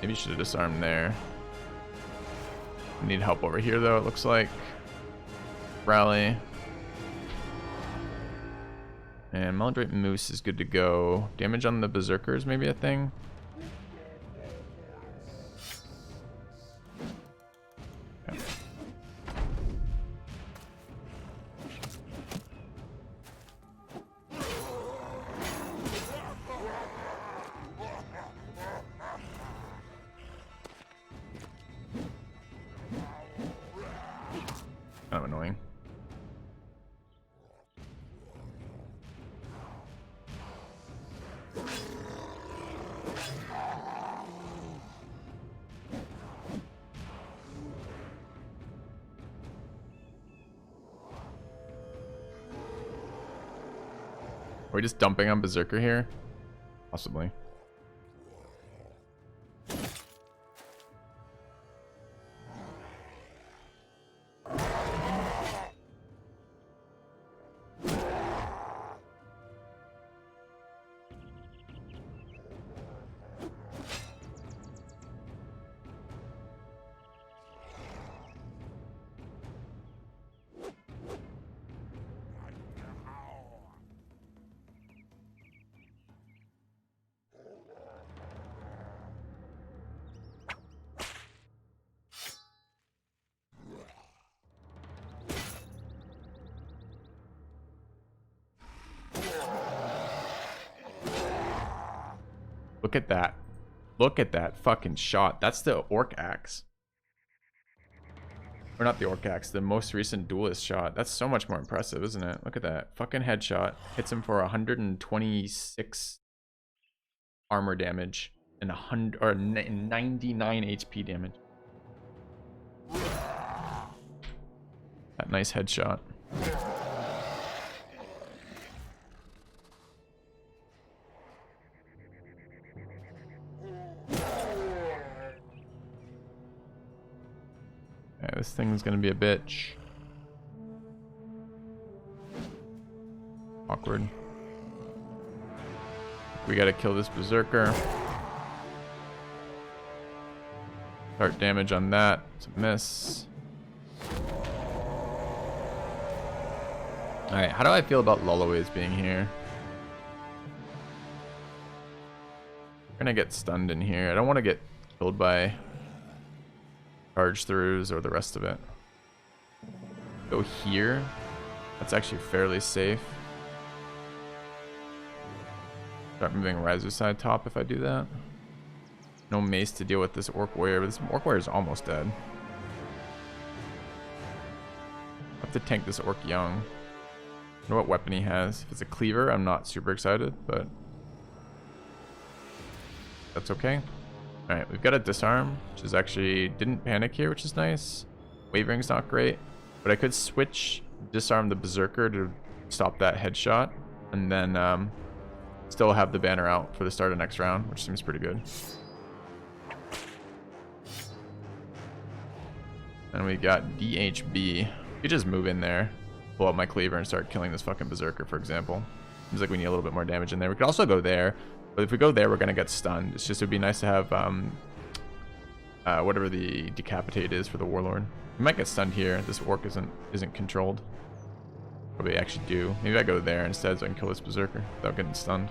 S1: Maybe you should have disarmed there. We need help over here though, it looks like. Rally. And Malandrate Moose is good to go. Damage on the Berserkers, maybe a thing? Okay. Kind of annoying. Are we just dumping on Berserker here? Possibly. Look at that. Look at that fucking shot. That's the Orc Axe. Or not the Orc Axe, the most recent Duelist shot. That's so much more impressive, isn't it? Look at that. Fucking headshot. Hits him for 126 armor damage and 99 HP damage. That nice headshot. Okay, this thing's gonna be a bitch. Awkward. We gotta kill this Berserker. Start damage on that. It's a miss. Alright, how do I feel about Lullaways being here? We're gonna get stunned in here. I don't want to get killed by charge throughs or the rest of it. Go here. That's actually fairly safe. Start moving Riser side top if I do that. No mace to deal with this Orc Warrior, but this Orc Warrior is almost dead. I have to tank this Orc young. I don't know what weapon he has. If it's a cleaver, I'm not super excited, but that's okay. Alright, we've got a disarm, which is actually didn't panic here, which is nice. Wavering's not great, but I could switch disarm the Berserker to stop that headshot, and then still have the banner out for the start of next round, which seems pretty good. And we got DHB. You could just move in there, pull out my cleaver, and start killing this fucking Berserker, for example. Seems like we need a little bit more damage in there. We could also go there, but if we go there, we're gonna get stunned. It's just, it'd be nice to have whatever the decapitate is for the Warlord. We might get stunned here. This Orc isn't controlled. Probably actually do. Maybe I go there instead so I can kill this Berserker without getting stunned.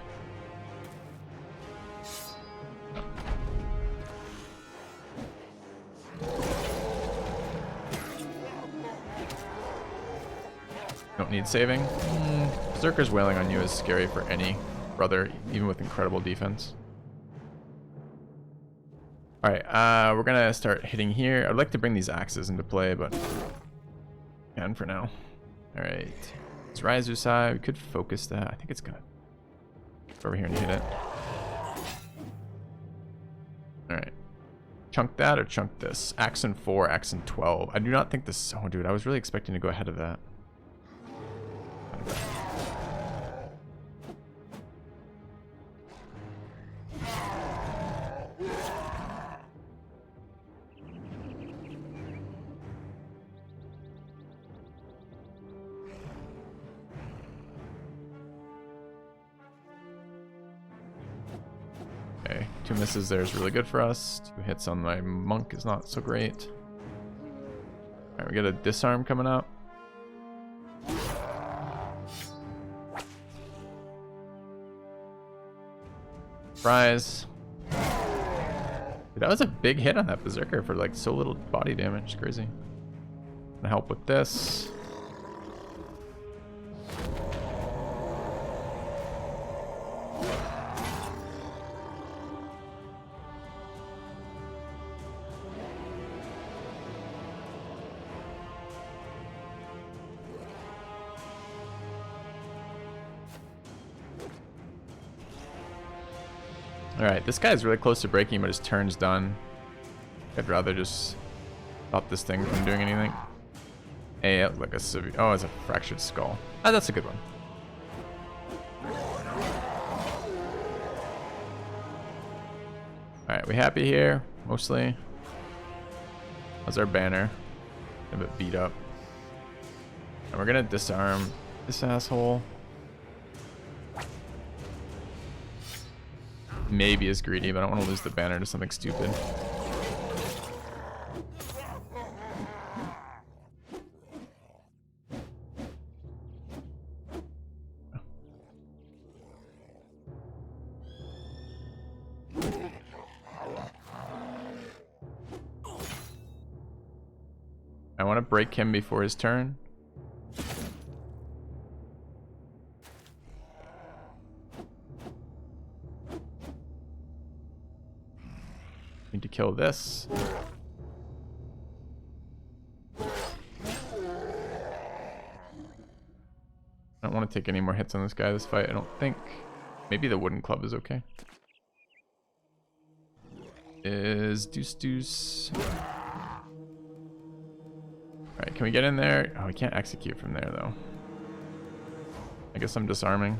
S1: Don't need saving. Berserker's wailing on you is scary for any brother, even with incredible defense. Alright, we're gonna start hitting here. I'd like to bring these axes into play, but can for now. Alright. It's Raizu side. We could focus that. I think it's gonna go over here and hit it. Alright. Chunk that or chunk this? Axon 4, Axon 12. I do not think this. Oh, dude, I was really expecting to go ahead of that. 2 misses there is really good for us. 2 hits on my monk is not so great. Alright, we got a disarm coming up. Surprise. Dude, that was a big hit on that berserker for like so little body damage. Crazy. Gonna help with this. Alright, this guy's really close to breaking, but his turn's done. I'd rather just stop this thing from doing anything. Hey, like a severe... Oh, it's a fractured skull. Ah, that's a good one. Alright, we happy here? Mostly. How's our banner? A bit beat up. And we're gonna disarm this asshole. Maybe is greedy, but I don't want to lose the banner to something stupid. I want to break him before his turn. Need to kill this. I don't want to take any more hits on this guy this fight, I don't think. Maybe the wooden club is okay. Is deuce deuce. Alright, can we get in there? Oh, we can't execute from there though. I guess I'm disarming.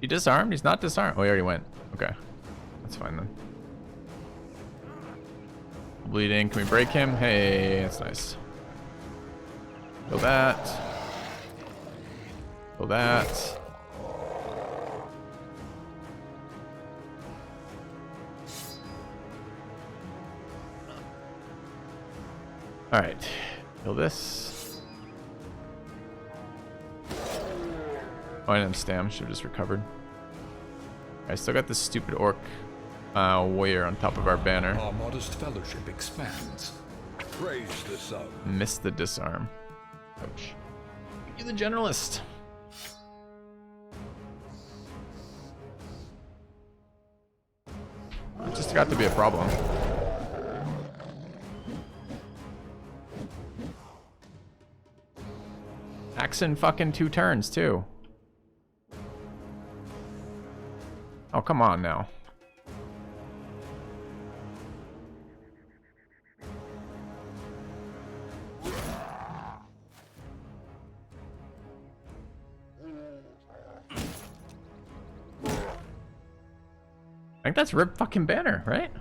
S1: He disarmed? He's not disarmed. Oh, he already went. Okay. That's fine then. Bleeding. Can we break him? Hey, that's nice. Kill that. Kill that. Alright. Kill this. Oh, I didn't stam. Should have just recovered. I still got this stupid orc warrior on top of our banner.
S2: Our modest fellowship expands. Praise the sun.
S1: Missed the disarm. Ouch. You're the generalist. It just got to be a problem. Axe in fucking 2 turns too. Oh, come on now. I think that's Rip fucking Banner, right?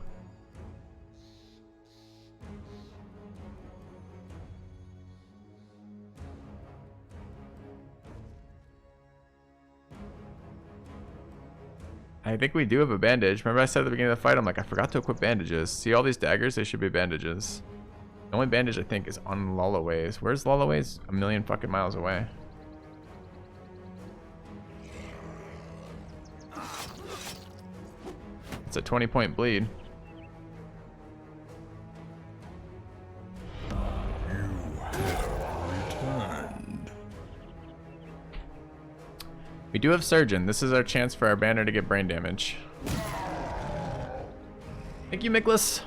S1: I think we do have a bandage. Remember I said at the beginning of the fight, I'm like, I forgot to equip bandages. See all these daggers? They should be bandages. The only bandage I think is on Lullaways. Where's Lullaways? A million fucking miles away. It's a 20-point bleed. We do have Surgeon. This is our chance for our banner to get brain damage. Thank you, Miklas.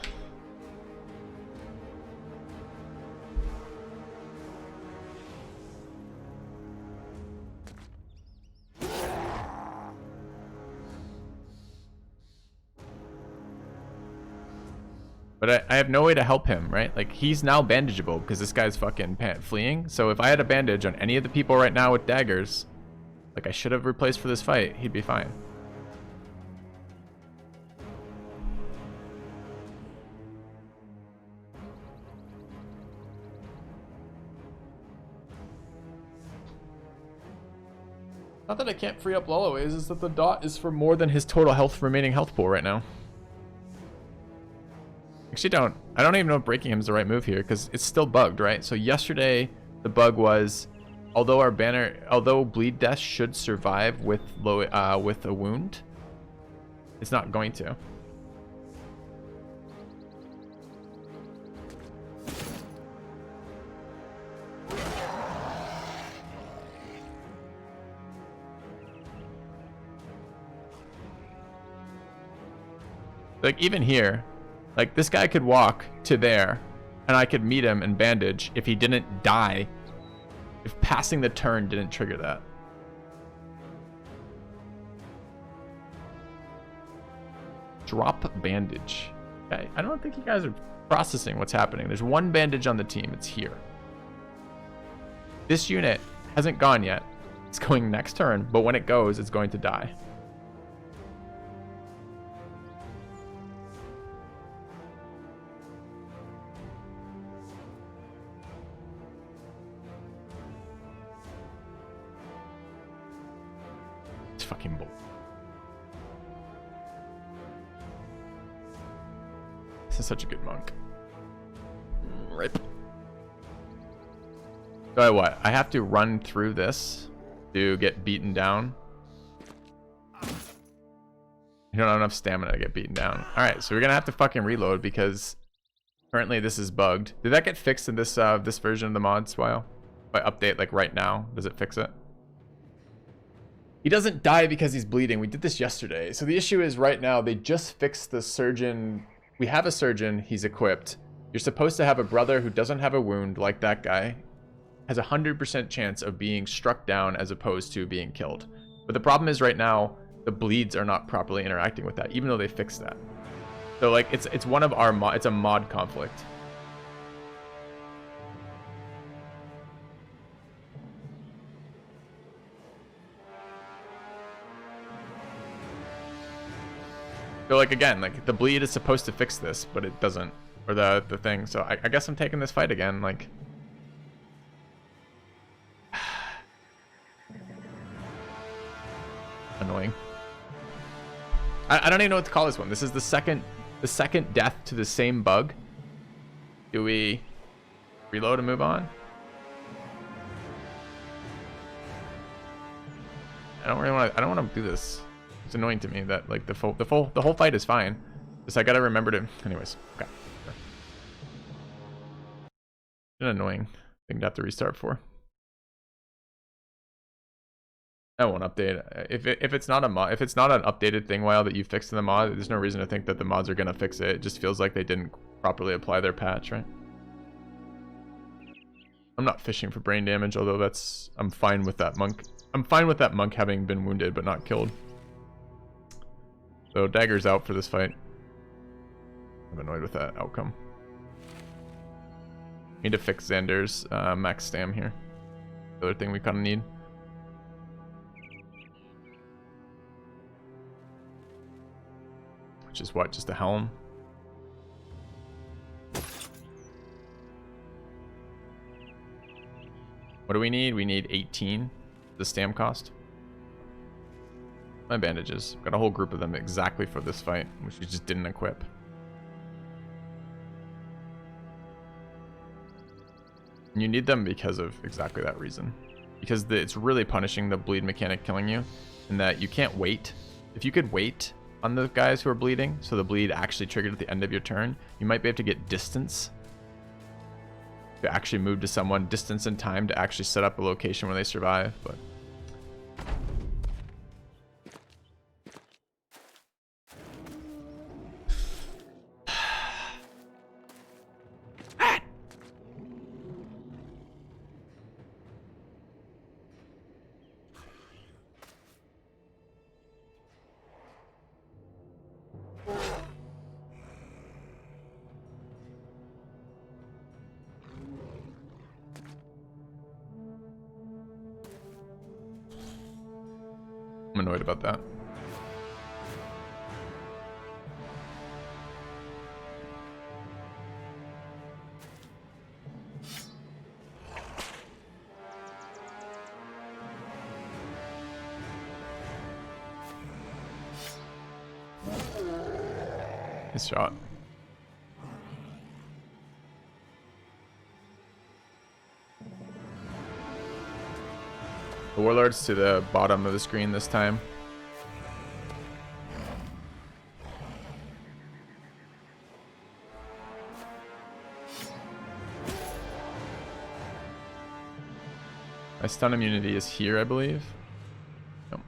S1: But I have no way to help him, right? Like, he's now bandageable because this guy's fucking fleeing. So if I had a bandage on any of the people right now with daggers, like I should have replaced for this fight, he'd be fine. Not that I can't free up Lulloways, is that the dot is for more than his total remaining health pool right now. Actually, I don't even know if breaking him is the right move here because it's still bugged, right? So yesterday the bug was, although bleed death should survive with with a wound, it's not going to. Like even here, like this guy could walk to there and I could meet him and bandage if he didn't die, if passing the turn didn't trigger that. Drop bandage. Okay, I don't think you guys are processing what's happening. There's one bandage on the team. It's here. This unit hasn't gone yet. It's going next turn, but when it goes, it's going to die. It's fucking bull. This is such a good monk. Rip. So what? I have to run through this to get beaten down. I don't have enough stamina to get beaten down. Alright, so we're gonna have to fucking reload because currently this is bugged. Did that get fixed in this this version of the mods, Swile? If I update like right now, does it fix it? He doesn't die because he's bleeding. We did this yesterday. So the issue is right now they just fixed the surgeon. We have a surgeon, he's equipped. You're supposed to have a brother who doesn't have a wound like that guy. Has a 100% chance of being struck down as opposed to being killed. But the problem is right now, the bleeds are not properly interacting with that, even though they fixed that. So like it's one of our it's a mod conflict. So like again, like the bleed is supposed to fix this, but it doesn't, or the thing. So I guess I'm taking this fight again. Like, annoying. I don't even know what to call this one. This is the second death to the same bug. Do we reload and move on? I don't want to do this. It's annoying to me that like the whole fight is fine. Just I gotta remember to. Anyways, okay. An annoying thing to have to restart for. I won't update. If it's not a mod, if it's not an updated thing, while that you fixed in the mod, there's no reason to think that the mods are gonna fix it. It just feels like they didn't properly apply their patch, right? I'm not fishing for brain damage, although I'm fine with that monk. I'm fine with that monk having been wounded but not killed. So dagger's out for this fight. I'm annoyed with that outcome. Need to fix Xander's max stam here. The other thing we kind of need. Which is what? Just a helm? What do we need? We need 18. The stam cost. My bandages. Got a whole group of them exactly for this fight, which we just didn't equip. And you need them because of exactly that reason. Because it's really punishing the bleed mechanic killing you, and that you can't wait. If you could wait on the guys who are bleeding, so the bleed actually triggered at the end of your turn, you might be able to get distance. To actually move to someone distance and time to actually set up a location where they survive, but... I'm annoyed about that. Nice shot. The warlord's to the bottom of the screen this time. My stun immunity is here, I believe. Nope.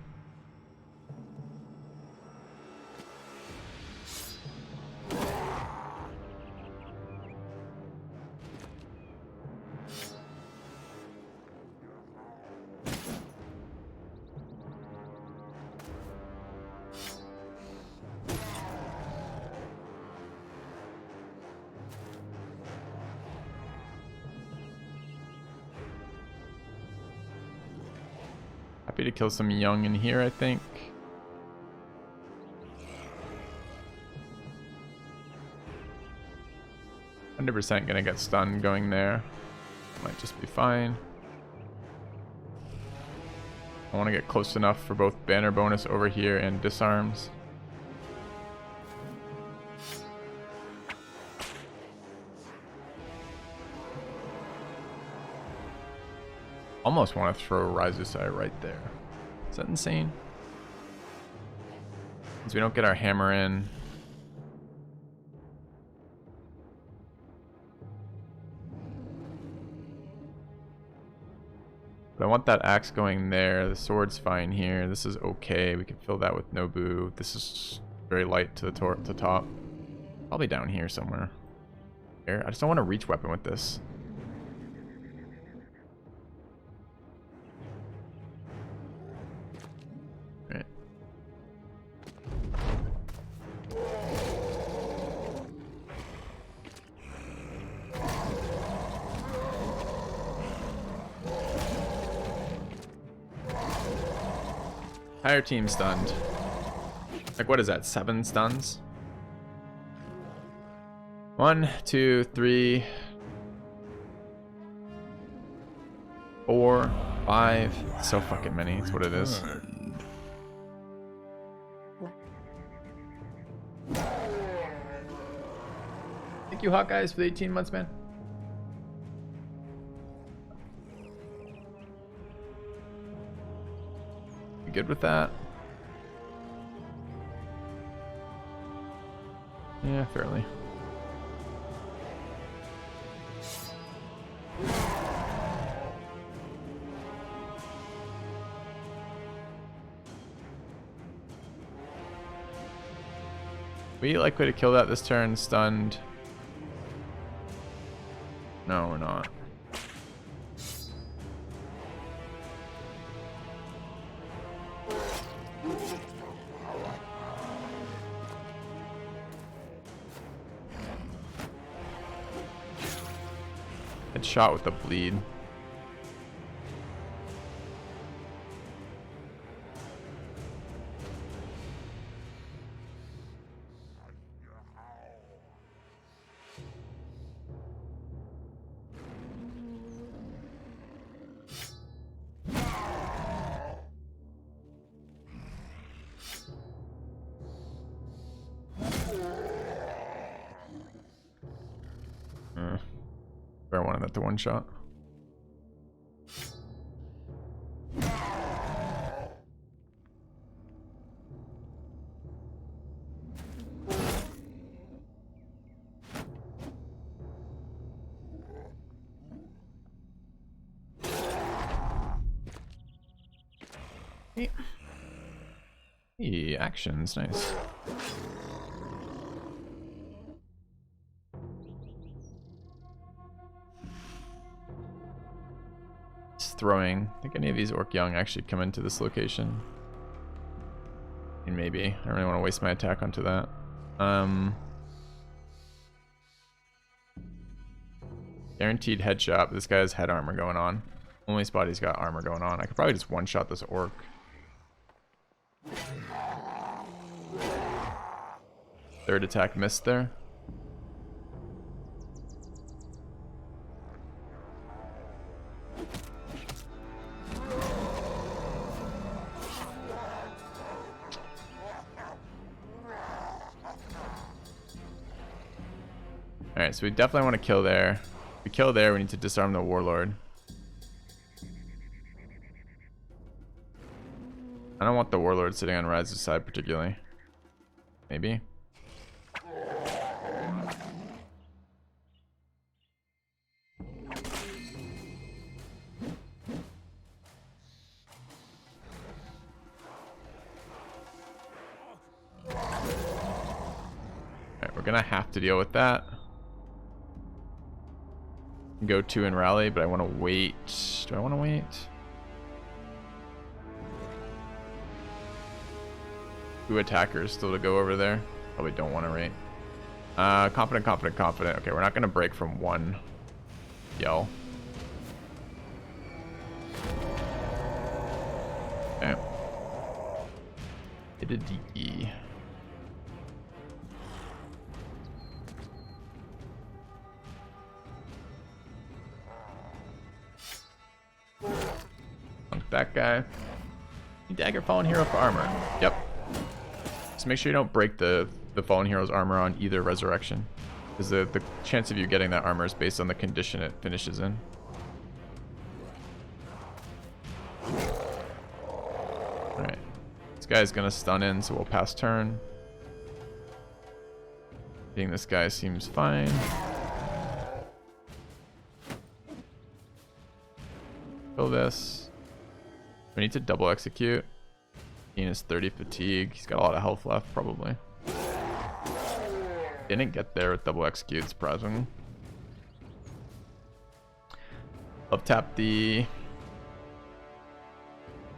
S1: Happy to kill some young in here, I think. %, gonna get stunned going there. Might just be fine. I want to get close enough for both banner bonus over here and disarms. Almost want to throw Riser's Eye right there. Is that insane? Since we don't get our hammer in. But I want that axe going there. The sword's fine here. This is okay. We can fill that with Nobu. This is very light to the top. Probably down here somewhere. Here. I just don't want to reach weapon with this. Entire team stunned. Like, what is that? 7 stuns? 1, 2, 3, 4, 5. So fucking many. That's what it is. Thank you, Hawkeyes, for the 18 months, man. Good with that? Yeah, fairly. We likely to kill that this turn, stunned. No, we're not. Shot with the bleed. I wanted that to one shot. Hey, actions, nice. Throwing. I think any of these Orc Young actually come into this location. And maybe. I don't really want to waste my attack onto that. Guaranteed headshot. This guy has head armor going on. Only spot he's got armor going on. I could probably just one-shot this Orc. Third attack missed there. Alright, so we definitely want to kill there. If we kill there, we need to disarm the warlord. I don't want the warlord sitting on Raz's side particularly. Maybe. Alright, we're gonna have to deal with that. Go 2 and rally, but I want to wait. Do I want to wait? 2 attackers still to go over there. Probably don't want to rate. Confident, confident, confident. Okay, we're not going to break from 1 yell. Okay. Hit a DE. Funk that guy. Dagger fallen hero for armor. Yep. Just make sure you don't break the fallen hero's armor on either resurrection, because the chance of you getting that armor is based on the condition it finishes in. Alright. This guy's gonna stun in, so we'll pass turn. Being this guy seems fine. Kill this. We need to double execute. He is 30 fatigue. He's got a lot of health left, probably. Didn't get there with double execute, surprisingly. Love tap the...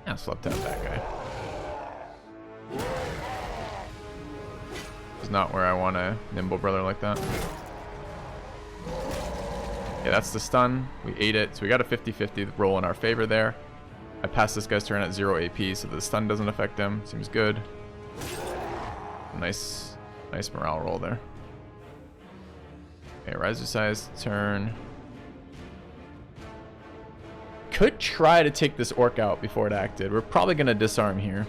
S1: Yeah, let's love tap that guy. It's not where I want a nimble brother like that. Yeah, that's the stun. We ate it, so we got a 50-50 roll in our favor there. I passed this guy's turn at 0 AP, so the stun doesn't affect him. Seems good. Nice morale roll there. Okay, riser size turn. Could try to take this orc out before it acted. We're probably gonna disarm here.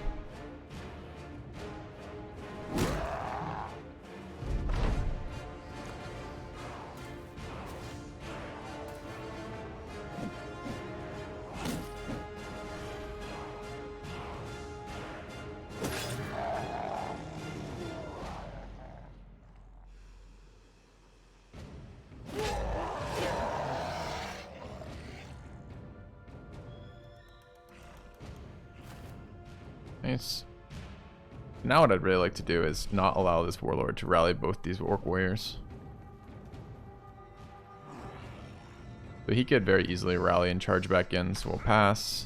S1: Nice. Now what I'd really like to do is not allow this warlord to rally both these orc warriors. So he could very easily rally and charge back in, so we'll pass.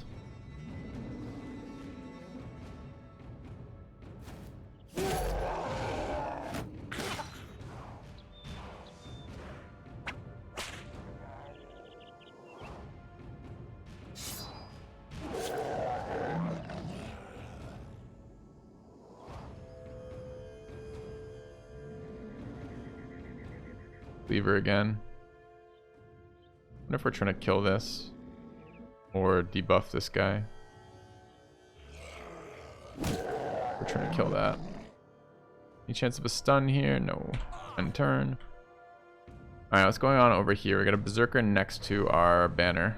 S1: Lever again. I wonder if we're trying to kill this or debuff this guy. We're trying to kill that. Any chance of a stun here? No. End turn. Alright, what's going on over here? We got a berserker next to our banner.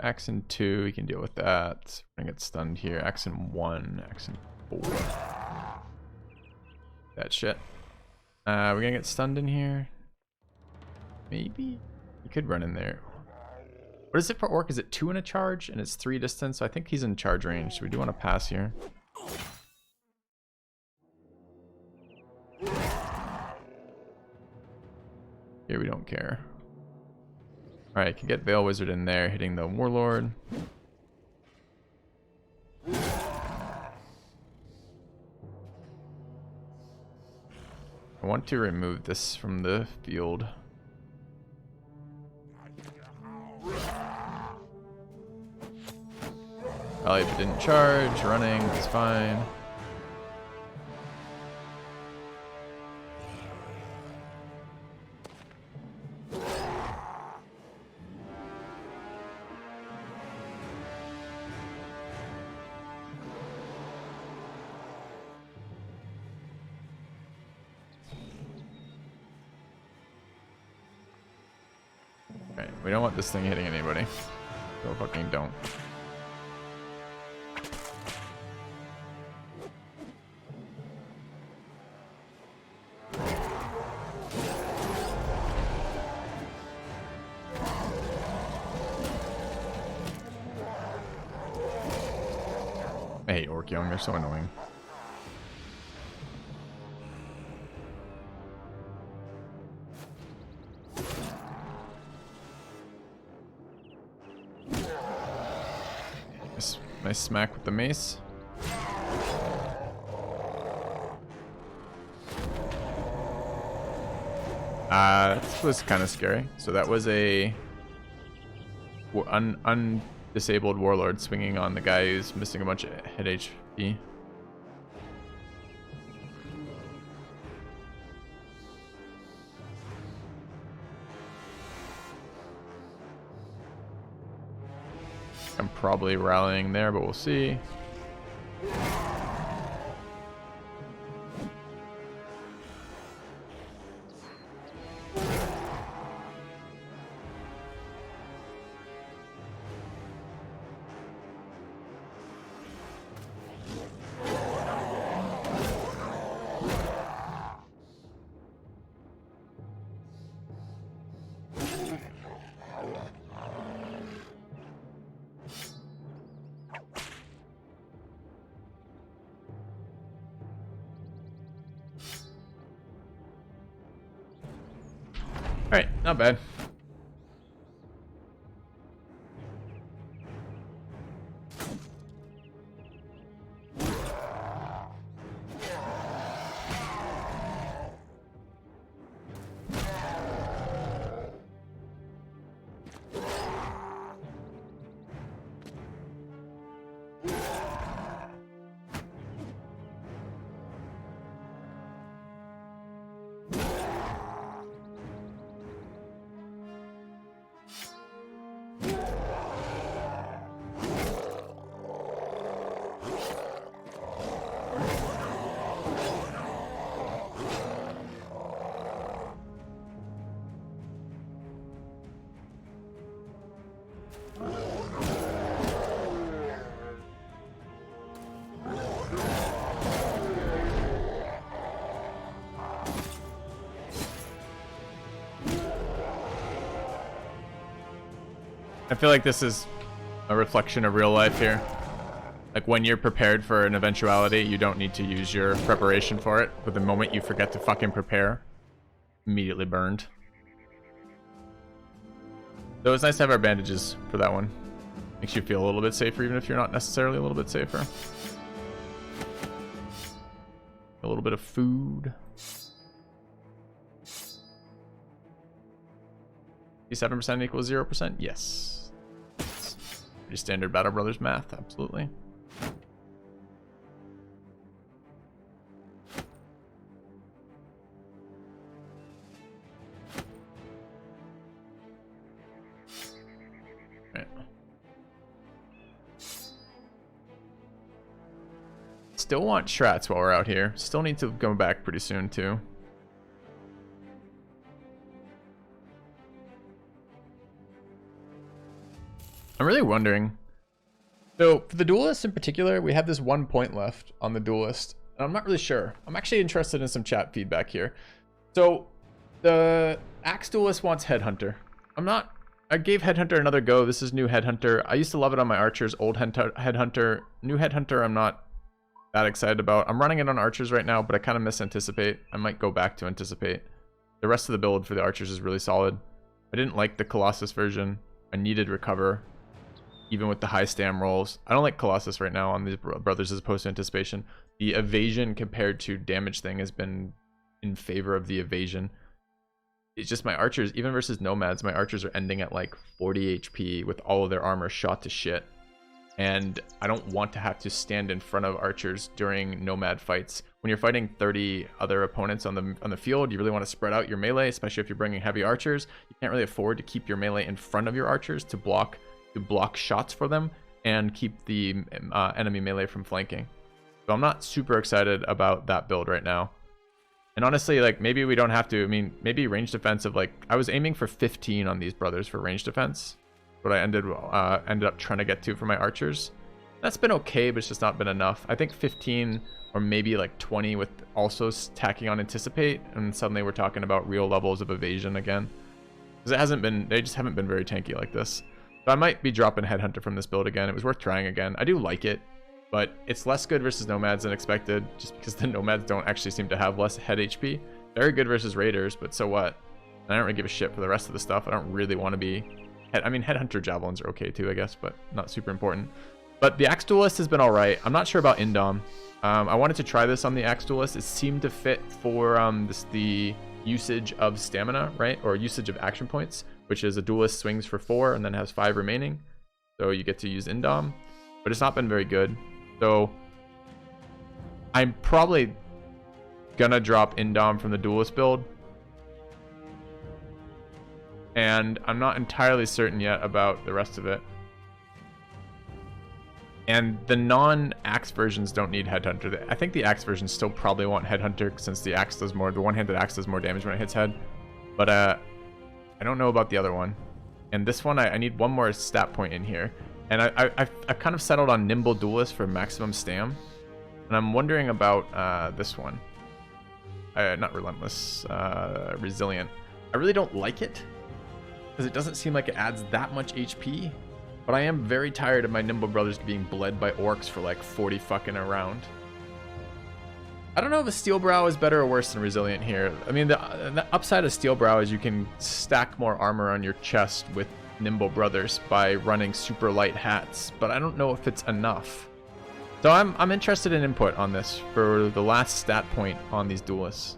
S1: Accent 2, we can deal with that. We're gonna get stunned here. Accent 1, accent 4. That shit. We're gonna get stunned in here. Maybe? He could run in there. What is it for orc? Is it 2 in a charge? And it's 3 distance, so I think he's in charge range. So we do want to pass here. Here we don't care. Alright, can get Veil Wizard in there, hitting the Warlord. I want to remove this from the field. I Probably didn't charge. Running is fine. Okay, we don't want this thing hitting anybody. So fucking don't. I hate Orc Young, they're so annoying. Nice smack with the mace. That was kind of scary. So that was a undisabled warlord swinging on the guy who's missing a bunch of hit HP. I'm probably rallying there, but we'll see. Alright, not bad. I feel like this is a reflection of real life here. Like when you're prepared for an eventuality, you don't need to use your preparation for it. But the moment you forget to fucking prepare, immediately burned. So it's nice to have our bandages for that one. Makes you feel a little bit safer even if you're not necessarily a little bit safer. A little bit of food. 7% equals 0%? Yes. Pretty standard Battle Brothers math, absolutely. Right. Still want strats while we're out here. Still need to go back pretty soon too. I'm really wondering. So for the duelist in particular, we have this 1 point left on the duelist. And I'm not really sure. I'm actually interested in some chat feedback here. So the Axe duelist wants Headhunter. I gave Headhunter another go. This is new Headhunter. I used to love it on my archers, old Headhunter. New Headhunter I'm not that excited about. I'm running it on archers right now, but I kind of miss Anticipate. I might go back to Anticipate. The rest of the build for the archers is really solid. I didn't like the Colossus version. I needed Recover. Even with the high stam rolls. I don't like Colossus right now on these brothers as opposed to Anticipation. The evasion compared to damage thing has been in favor of the evasion. It's just my archers, even versus nomads, my archers are ending at like 40 HP with all of their armor shot to shit. and I don't want to have to stand in front of archers during nomad fights. When you're fighting 30 other opponents on the field, you really want to spread out your melee, especially if you're bringing heavy archers. You can't really afford to keep your melee in front of your archers to block shots for them and keep the enemy melee from flanking. So I'm not super excited about that build right now. And honestly, like, maybe we don't have to. I mean, maybe range defense of, like, I was aiming for 15 on these brothers for range defense. What I ended up trying to get to for my archers. That's been okay, but it's just not been enough. I think 15 or maybe like 20 with also tacking on anticipate, and suddenly we're talking about real levels of evasion again. Because they just haven't been very tanky like this. So I might be dropping Headhunter from this build again. It was worth trying again. I do like it, but it's less good versus Nomads than expected, just because the Nomads don't actually seem to have less head HP. Very good versus Raiders, but so what? I don't really give a shit for the rest of the stuff. I don't really want to be... I mean, Headhunter Javelins are okay too, I guess, but not super important. But the Axe Duelist has been alright. I'm not sure about Indom. I wanted to try this on the Axe Duelist. It seemed to fit for the usage of stamina, right? Or usage of action points, which is a Duelist swings for 4 and then has 5 remaining. So you get to use Indom, but it's not been very good. So I'm probably gonna drop Indom from the Duelist build. And I'm not entirely certain yet about the rest of it. And the non-axe versions don't need Headhunter. I think the axe versions still probably want Headhunter since the axe does more. The one-handed axe does more damage when it hits head. But I don't know about the other one. And this one, I need one more stat point in here. And I've kind of settled on Nimble Duelist for maximum stam. And I'm wondering about this one. Not Relentless, Resilient. I really don't like it, because it doesn't seem like it adds that much HP, but I am very tired of my Nimble brothers being bled by orcs for like 40 fucking a round. I don't know if a Steel Brow is better or worse than Resilient here. I mean, the upside of Steel Brow is you can stack more armor on your chest with Nimble brothers by running super light hats, but I don't know if it's enough. So I'm interested in input on this for the last stat point on these duelists.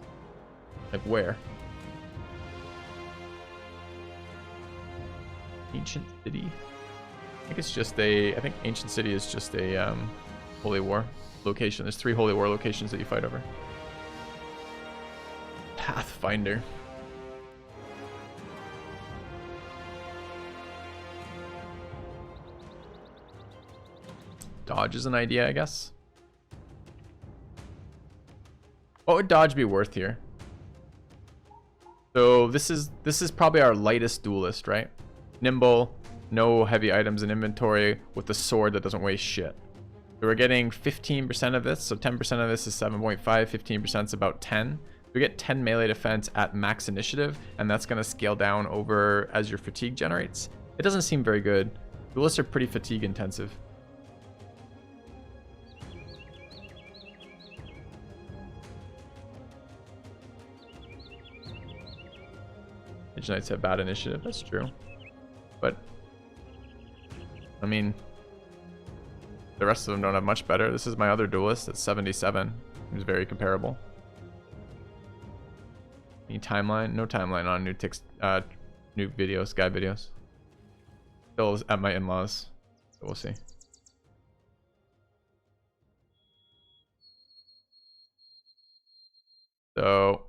S1: Like where? Ancient City. I think it's just I think Ancient City is just a Holy War location. There's 3 Holy War locations that you fight over. Pathfinder. Dodge is an idea, I guess. What would dodge be worth here? So this is probably our lightest duelist, right? Nimble, no heavy items in inventory, with the sword that doesn't weigh shit. So we're getting 15% of this, so 10% of this is 7.5, 15% is about 10. We get 10 melee defense at max initiative, and that's going to scale down over as your fatigue generates. It doesn't seem very good. Duelists are pretty fatigue intensive. Mage Knights have bad initiative, that's true. But, I mean, the rest of them don't have much better. This is my other duelist at 77. It's very comparable. Any timeline? No timeline on new videos, guide videos. Still at my in-laws, so we'll see. So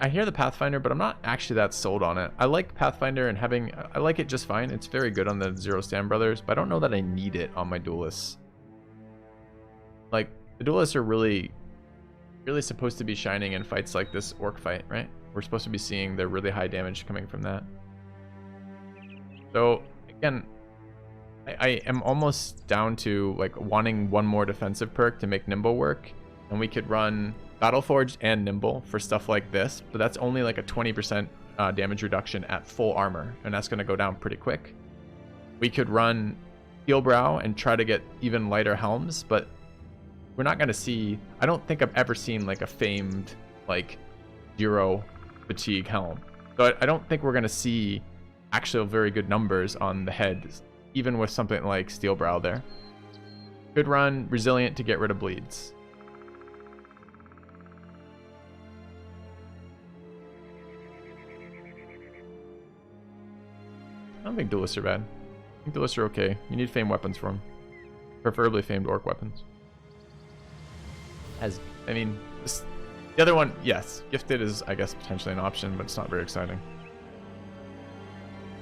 S1: I hear the Pathfinder, but I'm not actually that sold on it. I like Pathfinder and I like it just fine. It's very good on the Zero Stand brothers, but I don't know that I need it on my duelists. Like, the duelists are really supposed to be shining in fights like this orc fight, right? We're supposed to be seeing the really high damage coming from that. So again, I am almost down to like wanting one more defensive perk to make Nimble work, and we could run Battleforged and Nimble for stuff like this, but that's only like a 20% damage reduction at full armor, and that's going to go down pretty quick. We could run Steel Brow and try to get even lighter helms, but we're not going to see... I don't think I've ever seen like a famed like 0 fatigue helm, so I don't think we're going to see actual very good numbers on the head, even with something like Steel Brow there. Could run Resilient to get rid of bleeds. I don't think duelists are bad. think the lists are okay. You need famed weapons for them. Preferably famed orc weapons. I mean, the other one, yes. Gifted is, I guess, potentially an option, but it's not very exciting.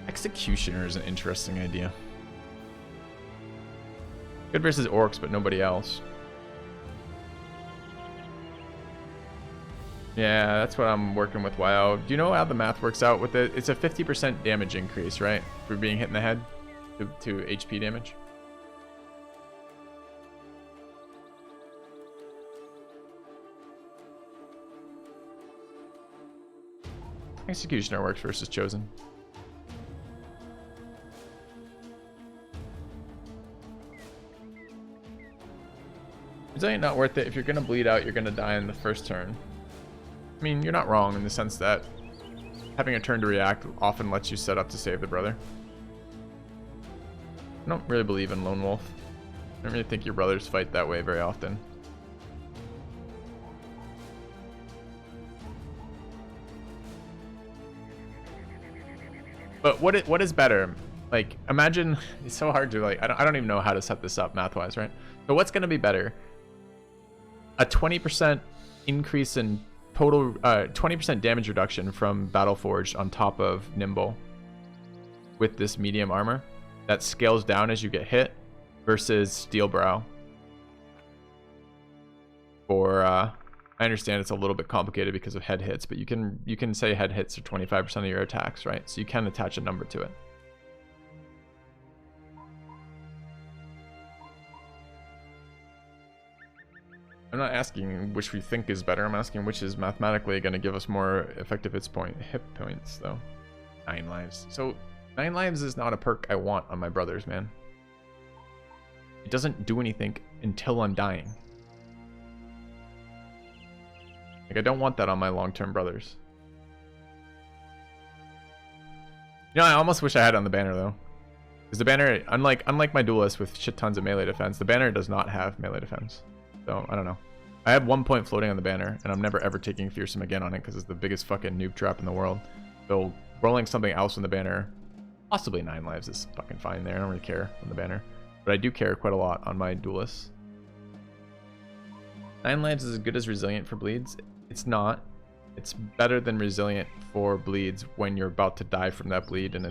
S1: Executioner is an interesting idea. Good versus orcs, but nobody else. Yeah, that's what I'm working with, WoW. Do you know how the math works out with it? It's a 50% damage increase, right? For being hit in the head to HP damage. Executioner works versus Chosen. Resilient not worth it. If you're gonna bleed out, you're gonna die in the first turn. I mean, you're not wrong in the sense that having a turn to react often lets you set up to save the brother. I don't really believe in Lone Wolf. I don't really think your brothers fight that way very often. But what is better? Like, imagine, it's so hard to, like, I don't even know how to set this up math-wise, right? So what's going to be better? A 20% increase in total, 20% damage reduction from Battleforged on top of Nimble with this medium armor that scales down as you get hit versus Steel Brow. For, I understand it's a little bit complicated because of head hits, but you can say head hits are 25% of your attacks, right? So you can attach a number to it. I'm not asking which we think is better. I'm asking which is mathematically going to give us more effective hit points, though. 9 lives. So 9 lives is not a perk I want on my brothers, man. It doesn't do anything until I'm dying. Like, I don't want that on my long-term brothers. You know, I almost wish I had it on the banner, though. Because the banner, unlike my duelist with shit tons of melee defense, the banner does not have melee defense. So, I don't know. I have 1 point floating on the banner, and I'm never ever taking Fearsome again on it because it's the biggest fucking noob trap in the world. So, rolling something else on the banner, possibly 9 lives is fucking fine there. I don't really care on the banner. But I do care quite a lot on my duelists. 9 lives is as good as Resilient for bleeds. It's not. It's better than Resilient for bleeds when you're about to die from that bleed, and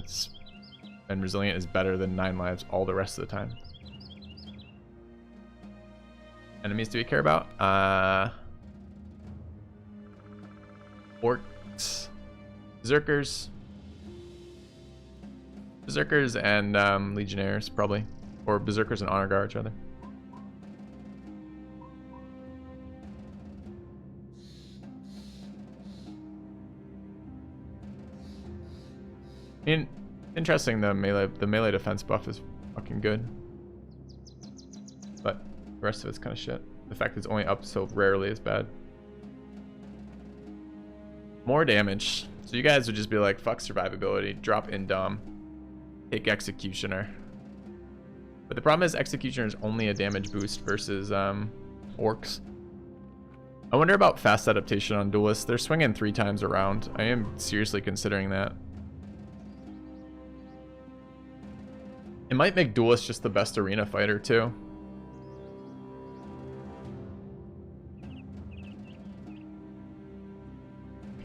S1: Resilient is better than 9 lives all the rest of the time. Enemies do we care about? Orcs, Berserkers and Legionnaires probably, or Berserkers and Honor Guards rather. I mean, interesting. The melee defense buff is fucking good, but the rest of it's kind of shit. The fact that it's only up so rarely is bad. More damage. So you guys would just be like, fuck survivability, drop Indom, take Executioner. But the problem is Executioner is only a damage boost versus Orcs. I wonder about fast adaptation on Duelists. They're swinging 3 times around. I am seriously considering that. It might make Duelist just the best arena fighter too.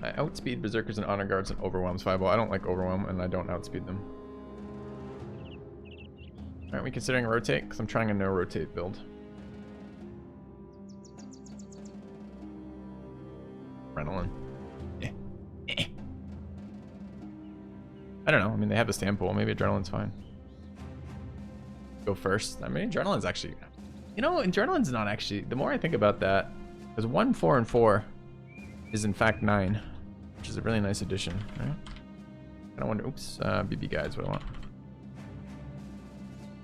S1: I outspeed Berserkers and Honor Guards and Overwhelms 5. Well, I don't like Overwhelm and I don't outspeed them. Aren't we considering rotate? Because I'm trying a no rotate build. Adrenaline. I don't know. I mean, they have the stand pool. Maybe Adrenaline's fine. Go first. I mean, Adrenaline's actually... You know, Adrenaline's not actually... The more I think about that... Because 1, 4, and 4 is in fact 9. Which is a really nice addition, right? I don't wonder... Oops. BB guides, what I want.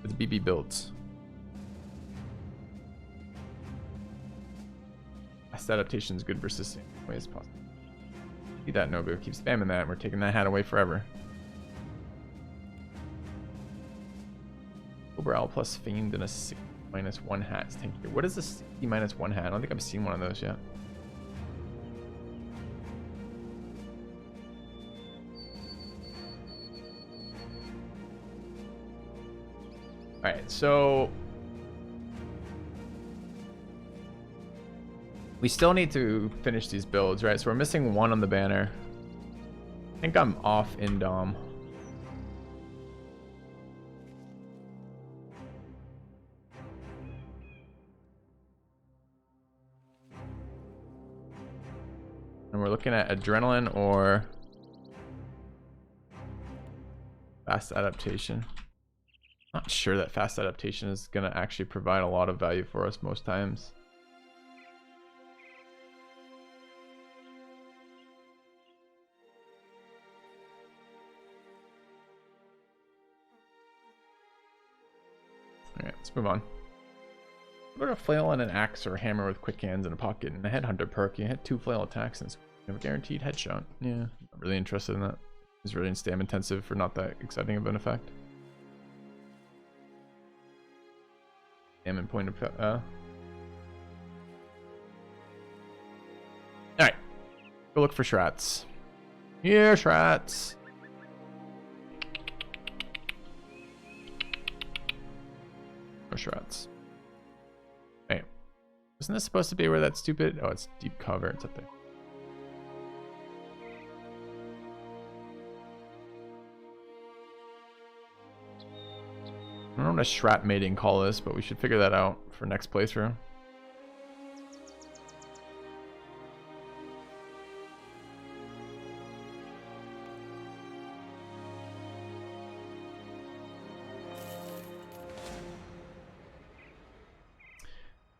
S1: It's BB builds. Fast adaptation is good versus same way as possible. See that, Nobu. Keep spamming that. We're taking that hat away forever. Overall plus Fiend and a 60 minus 1 hat. Thank you. What is the 60 minus 1 hat? I don't think I've seen one of those yet. Alright, so we still need to finish these builds, right? So we're missing one on the banner. I think I'm off in Dom. And we're looking at adrenaline or fast adaptation. Not sure that fast adaptation is going to actually provide a lot of value for us most times. Alright, let's move on. What about a flail and an axe or a hammer with quick hands in a pocket and a headhunter perk? You had 2 flail attacks and you have a guaranteed headshot. Yeah, not really interested in that. It's really stam intensive for not that exciting of an effect. Stam and point of Alright. Go look for shrats. Here, shrats. No shrats. Wait. Isn't this supposed to be where that stupid... Oh, it's deep cover. It's up there. I don't know what a Shrat mating call is, but we should figure that out for next playthrough.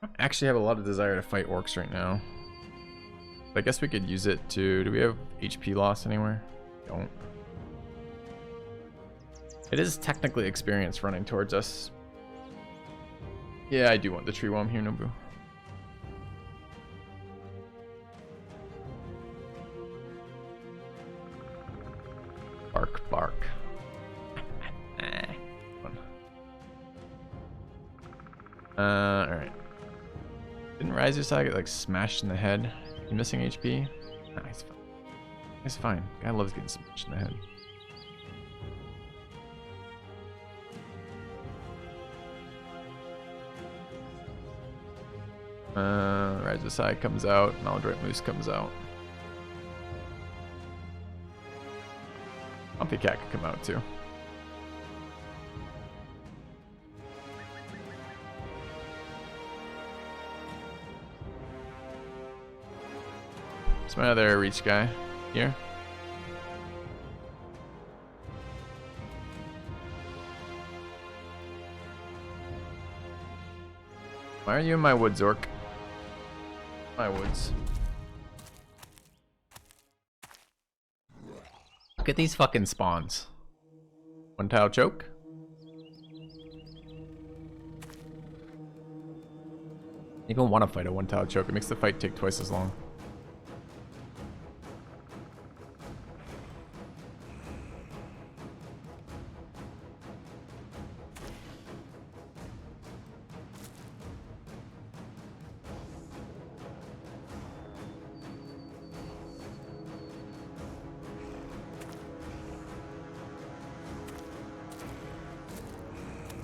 S1: I actually have a lot of desire to fight orcs right now. But I guess we could use it to... Do we have HP loss anywhere? Don't. It is technically experience running towards us. Yeah, I do want the tree while I'm here, Nobu. Bark, bark. Alright. Didn't Ryzer get like smashed in the head? You missing HP? Nah, he's fine. He's fine. Guy loves getting smashed in the head. Ryzer comes out, Maladroit Moose comes out. Humpy Cat could come out too. There's my other reach guy here. Why are you in my woods, Orc? My woods. Look at these fucking spawns. One tile choke. I even want to fight a one tile choke. It makes the fight take twice as long.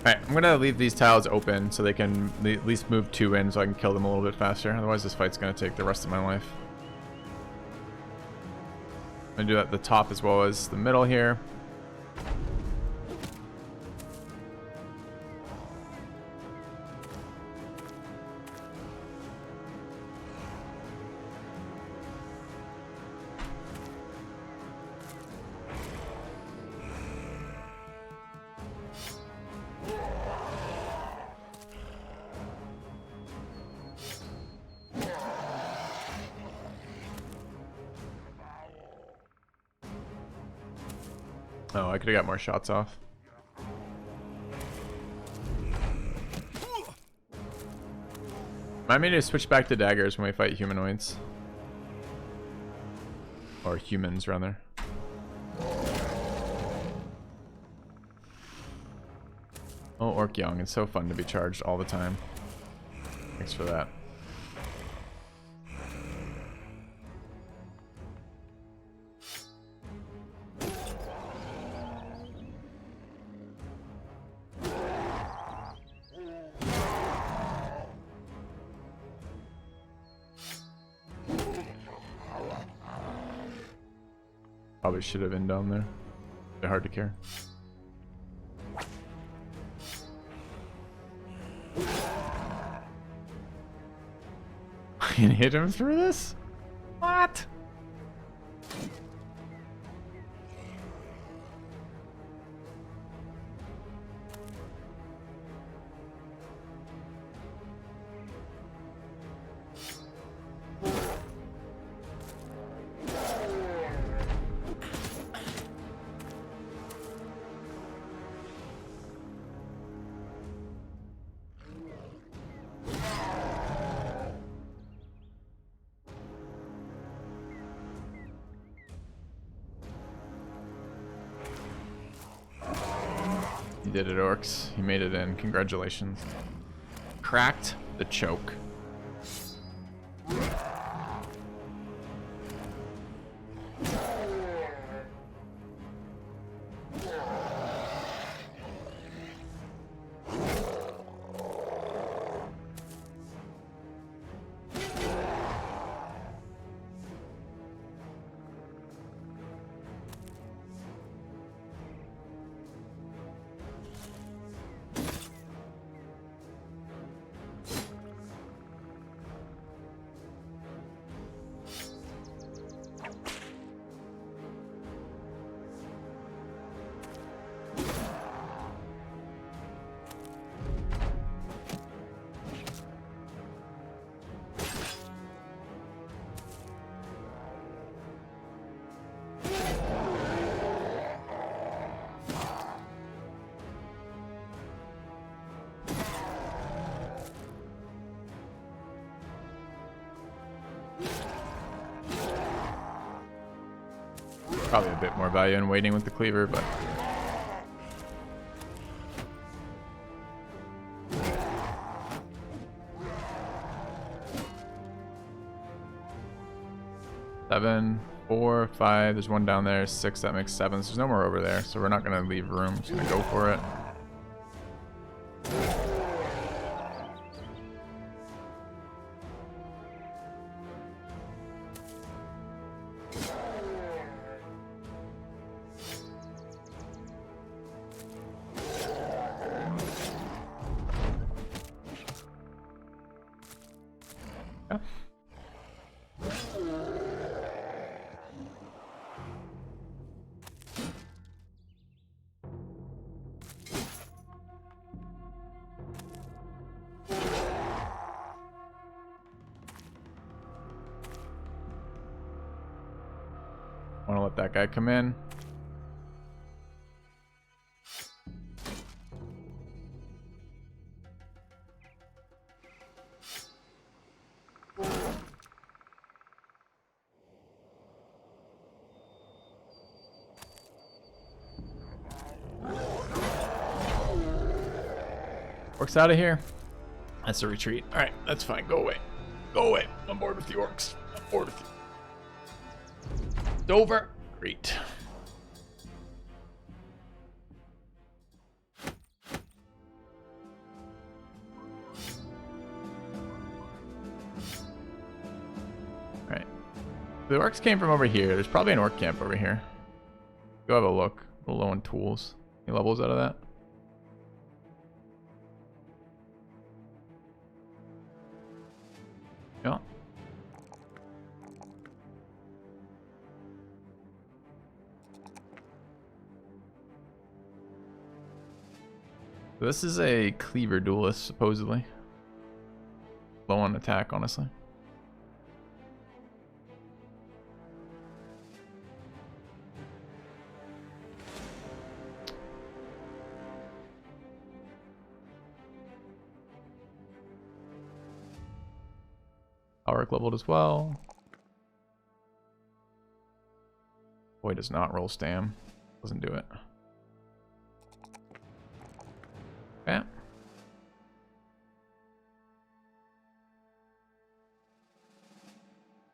S1: Alright, I'm gonna leave these tiles open so they can at least move 2 in so I can kill them a little bit faster. Otherwise this fight's gonna take the rest of my life. I'm gonna do that at the top as well as the middle here. Oh, I could have got more shots off. Remind me to switch back to daggers when we fight humanoids. Or humans, rather. Oh, Orc Young. It's so fun to be charged all the time. Thanks for that. Probably should have been down there. They're hard to care. I can hit him through this? What? He did it, Orcs. He made it in. Congratulations. Cracked the choke. Probably a bit more value in waiting with the cleaver, but seven, 4, 5. There's one down there. 6. That makes 7. So there's no more over there. So we're not gonna leave room. Just gonna go for it. Want to let that guy come in. Orcs out of here. That's a retreat. All right, that's fine. Go away. Go away. I'm bored with the orcs. I'm bored with you. It's over. Great. All right. The orcs came from over here. There's probably an orc camp over here. Go have a look. A little low on tools. Any levels out of that? Yeah. This is a cleaver duelist, supposedly. Low on attack, honestly. Power leveled as well. Boy, does not roll stam. Doesn't do it. Okay.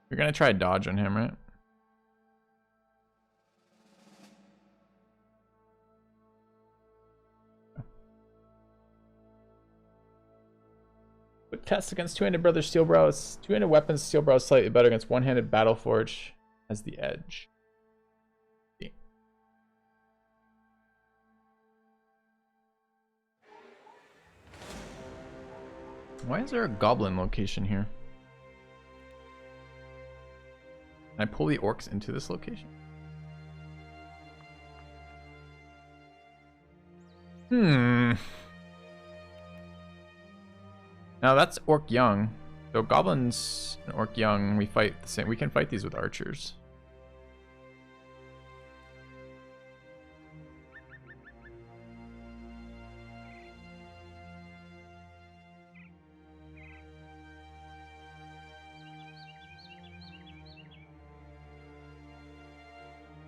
S1: You're gonna try dodge on him, right? But test against two-handed brother Steelbrow. Two-handed weapons Steelbrow is slightly better against one-handed Battleforge as the edge. Why is there a goblin location here? Can I pull the orcs into this location? Now that's orc young. So goblins and orc young, we fight the same. We can fight these with archers.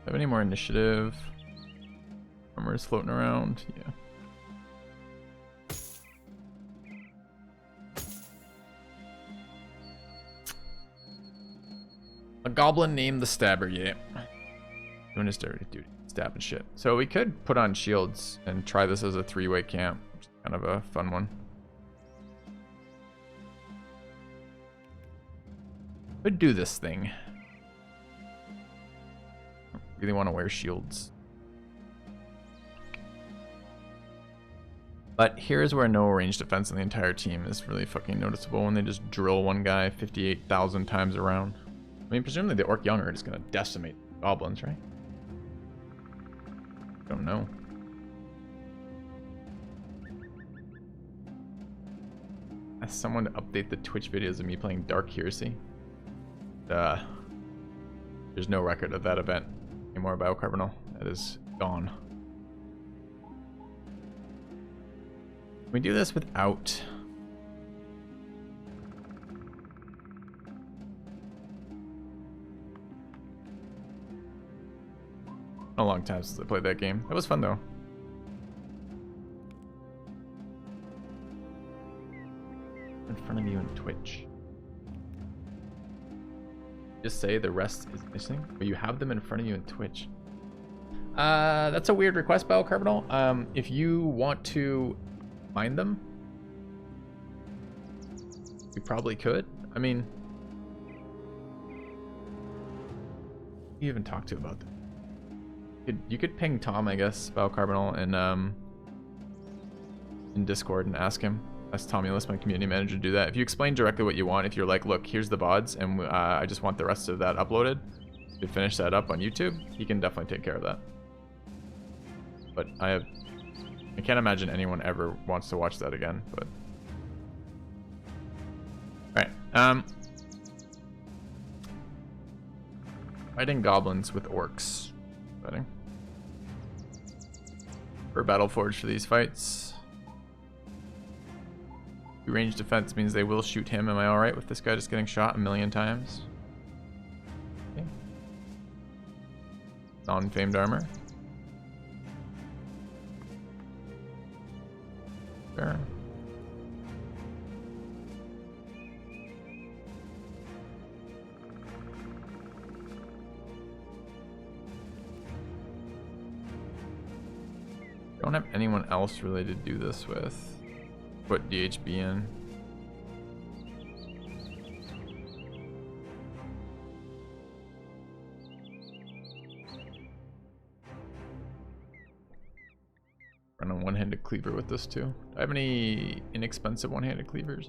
S1: Have any more initiative? Armor's floating around. Yeah. A goblin named the Stabber, yeah. Doing his dirty duty, stabbing shit. So we could put on shields and try this as a three-way camp, which is kind of a fun one. Could do this thing. Really want to wear shields. But here's where no range defense on the entire team is really fucking noticeable when they just drill one guy 58,000 times around. I mean, presumably the orc young are just gonna decimate goblins, right? Don't know. Ask someone to update the Twitch videos of me playing Dark Heresy. There's no record of that event anymore, Biocarbonal. That is gone. Can we do this without... A long time since I played that game. That was fun though. In front of you in Twitch. Just say the rest is missing, but you have them in front of you in Twitch. That's a weird request, Biocarbonal. If you want to find them, we probably could. I mean, who you even talk to about that? You could ping Tom, I guess, Biocarbonal, in Discord and ask him. Ask Tommy, list my community manager to do that. If you explain directly what you want, if you're like, look, here's the VODs, and I just want the rest of that uploaded to finish that up on YouTube, he can definitely take care of that. But I can't imagine anyone ever wants to watch that again. But all right, fighting goblins with orcs. Fighting. For Battleforge for these fights. Range defense means they will shoot him. Am I alright with this guy just getting shot a million times? Okay. Non-famed armor. Sure. Don't have anyone else really to do this with. Put DHB in. Run a one-handed cleaver with this too. Do I have any inexpensive one-handed cleavers?